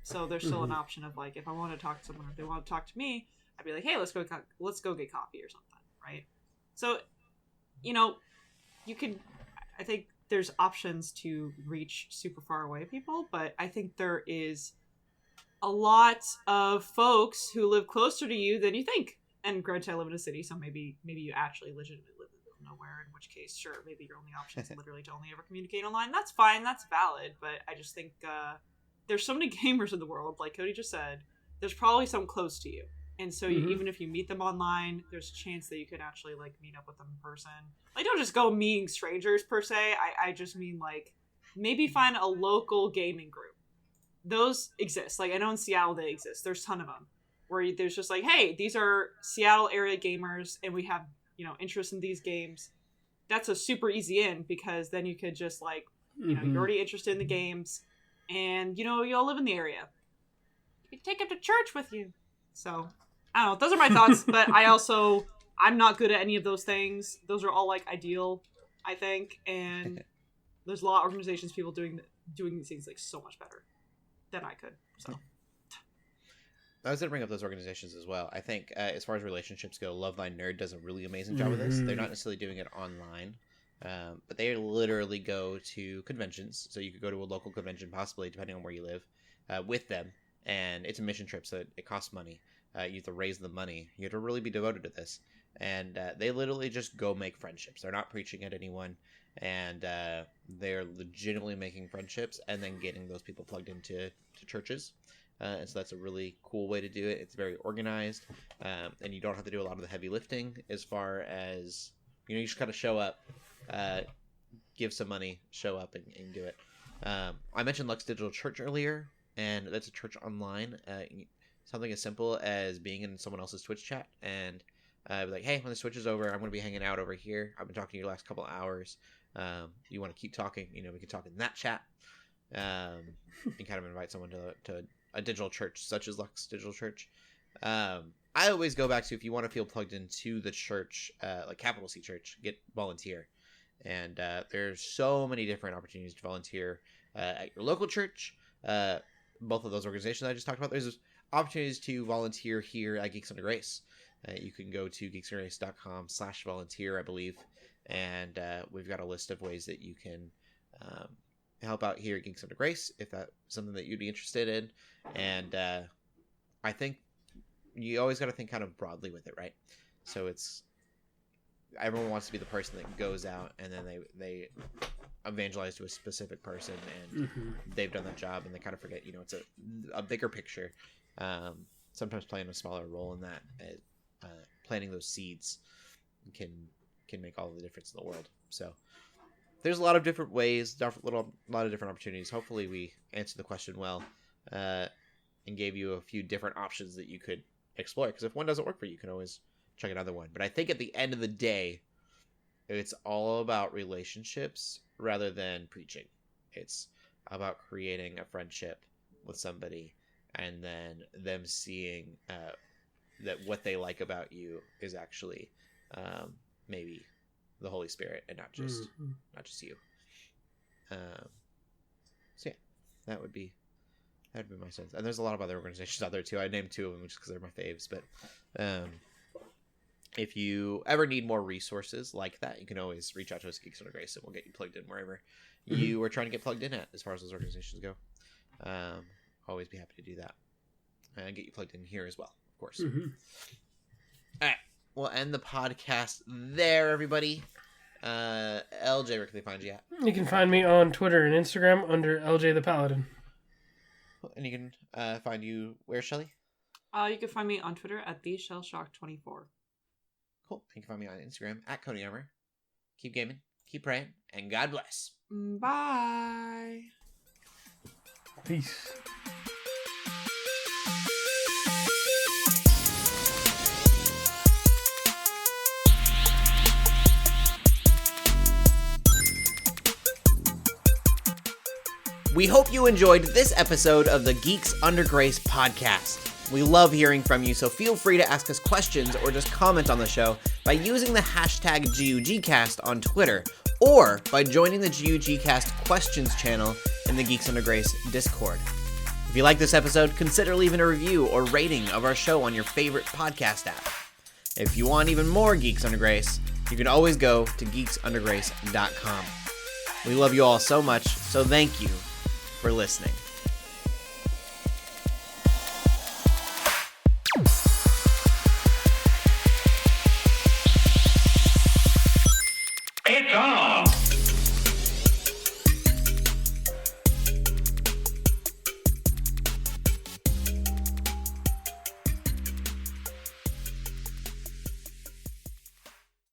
So there's still an option of like, if I want to talk to someone, if they want to talk to me, I'd be like, hey, let's go get coffee or something, right? So, you can. I think there's options to reach super far away people, but I think there is a lot of folks who live closer to you than you think. And granted, I live in a city, so maybe you actually legitimately live in the middle of nowhere, in which case, sure, maybe your only option is literally to only ever communicate online. That's fine, that's valid, but I just think there's so many gamers in the world, like Cody just said, there's probably some close to you. And so even if you meet them online, there's a chance that you could actually like meet up with them in person. Like, don't just go meeting strangers per se. I just mean like maybe find a local gaming group. Those exist. Like I know in Seattle they exist. There's a ton of them where there's just like, hey, these are Seattle area gamers, and we have interest in these games. That's a super easy in, because then you could just like you're already interested in the games, and you all live in the area. You can take it to church with you. So I don't know. Those are my thoughts, but I'm not good at any of those things. Those are all like ideal, I think, and there's a lot of organizations, people doing these things like so much better than I could. So I was going to bring up those organizations as well. I think as far as relationships go, Love Thy Nerd does a really amazing job with this. They're not necessarily doing it online, but they literally go to conventions. So you could go to a local convention, possibly, depending on where you live, with them. And it's a mission trip, so it costs money. You have to raise the money. You have to really be devoted to this. And they literally just go make friendships. They're not preaching at anyone. And they're legitimately making friendships and then getting those people plugged into churches. And so that's a really cool way to do it. It's very organized. And you don't have to do a lot of the heavy lifting as far as, you just kind of show up, give some money, show up and do it. I mentioned Lux Digital Church earlier. And that's a church online. Something as simple as being in someone else's Twitch chat and be like, hey, when the Twitch is over, I'm going to be hanging out over here. I've been talking to you the last couple of hours. You want to keep talking? We can talk in that chat. And kind of invite someone to a digital church such as Lux Digital Church. I always go back to, if you want to feel plugged into the church, like capital C Church, get volunteer. And there's so many different opportunities to volunteer at your local church. Both of those organizations I just talked about, there's opportunities to volunteer here at Geeks Under Grace. You can go to geeksundergrace.com/volunteer, I believe, and we've got a list of ways that you can help out here at Geeks Under Grace if that's something that you'd be interested in. And I think you always got to think kind of broadly with it, right? So everyone wants to be the person that goes out and then they evangelize to a specific person, and they've done that job, and they kind of forget it's a bigger picture. Sometimes playing a smaller role in that, planting those seeds can make all the difference in the world. So there's a lot of different ways, a lot of different opportunities. Hopefully we answered the question well, and gave you a few different options that you could explore, because if one doesn't work for you, you can always check another one. But I think at the end of the day, it's all about relationships rather than preaching. It's about creating a friendship with somebody, and then them seeing that what they like about you is actually maybe the Holy Spirit and not just you. So yeah, that would be my sense. And there's a lot of other organizations out there too. I named 2 of them just because they're my faves. But if you ever need more resources like that, you can always reach out to us at Geeks Under Grace, and we'll get you plugged in wherever you are trying to get plugged in at, as far as those organizations go. Always be happy to do that. And get you plugged in here as well, of course. All right. We'll end the podcast there, everybody. LJ, where can they find you at? You can find me on Twitter and Instagram under LJ the Paladin. And you can find you where, Shelley? You can find me on Twitter at TheShellShock24. Cool. You can find me on Instagram at Cody Armour. Keep gaming, keep praying, and God bless. Bye. Peace. We hope you enjoyed this episode of the Geeks Under Grace podcast. We love hearing from you, so feel free to ask us questions or just comment on the show by using the hashtag GUGcast on Twitter, or by joining the GUGcast questions channel in the Geeks Under Grace Discord. If you like this episode, consider leaving a review or rating of our show on your favorite podcast app. If you want even more Geeks Under Grace, you can always go to geeksundergrace.com. We love you all so much, so thank you for listening.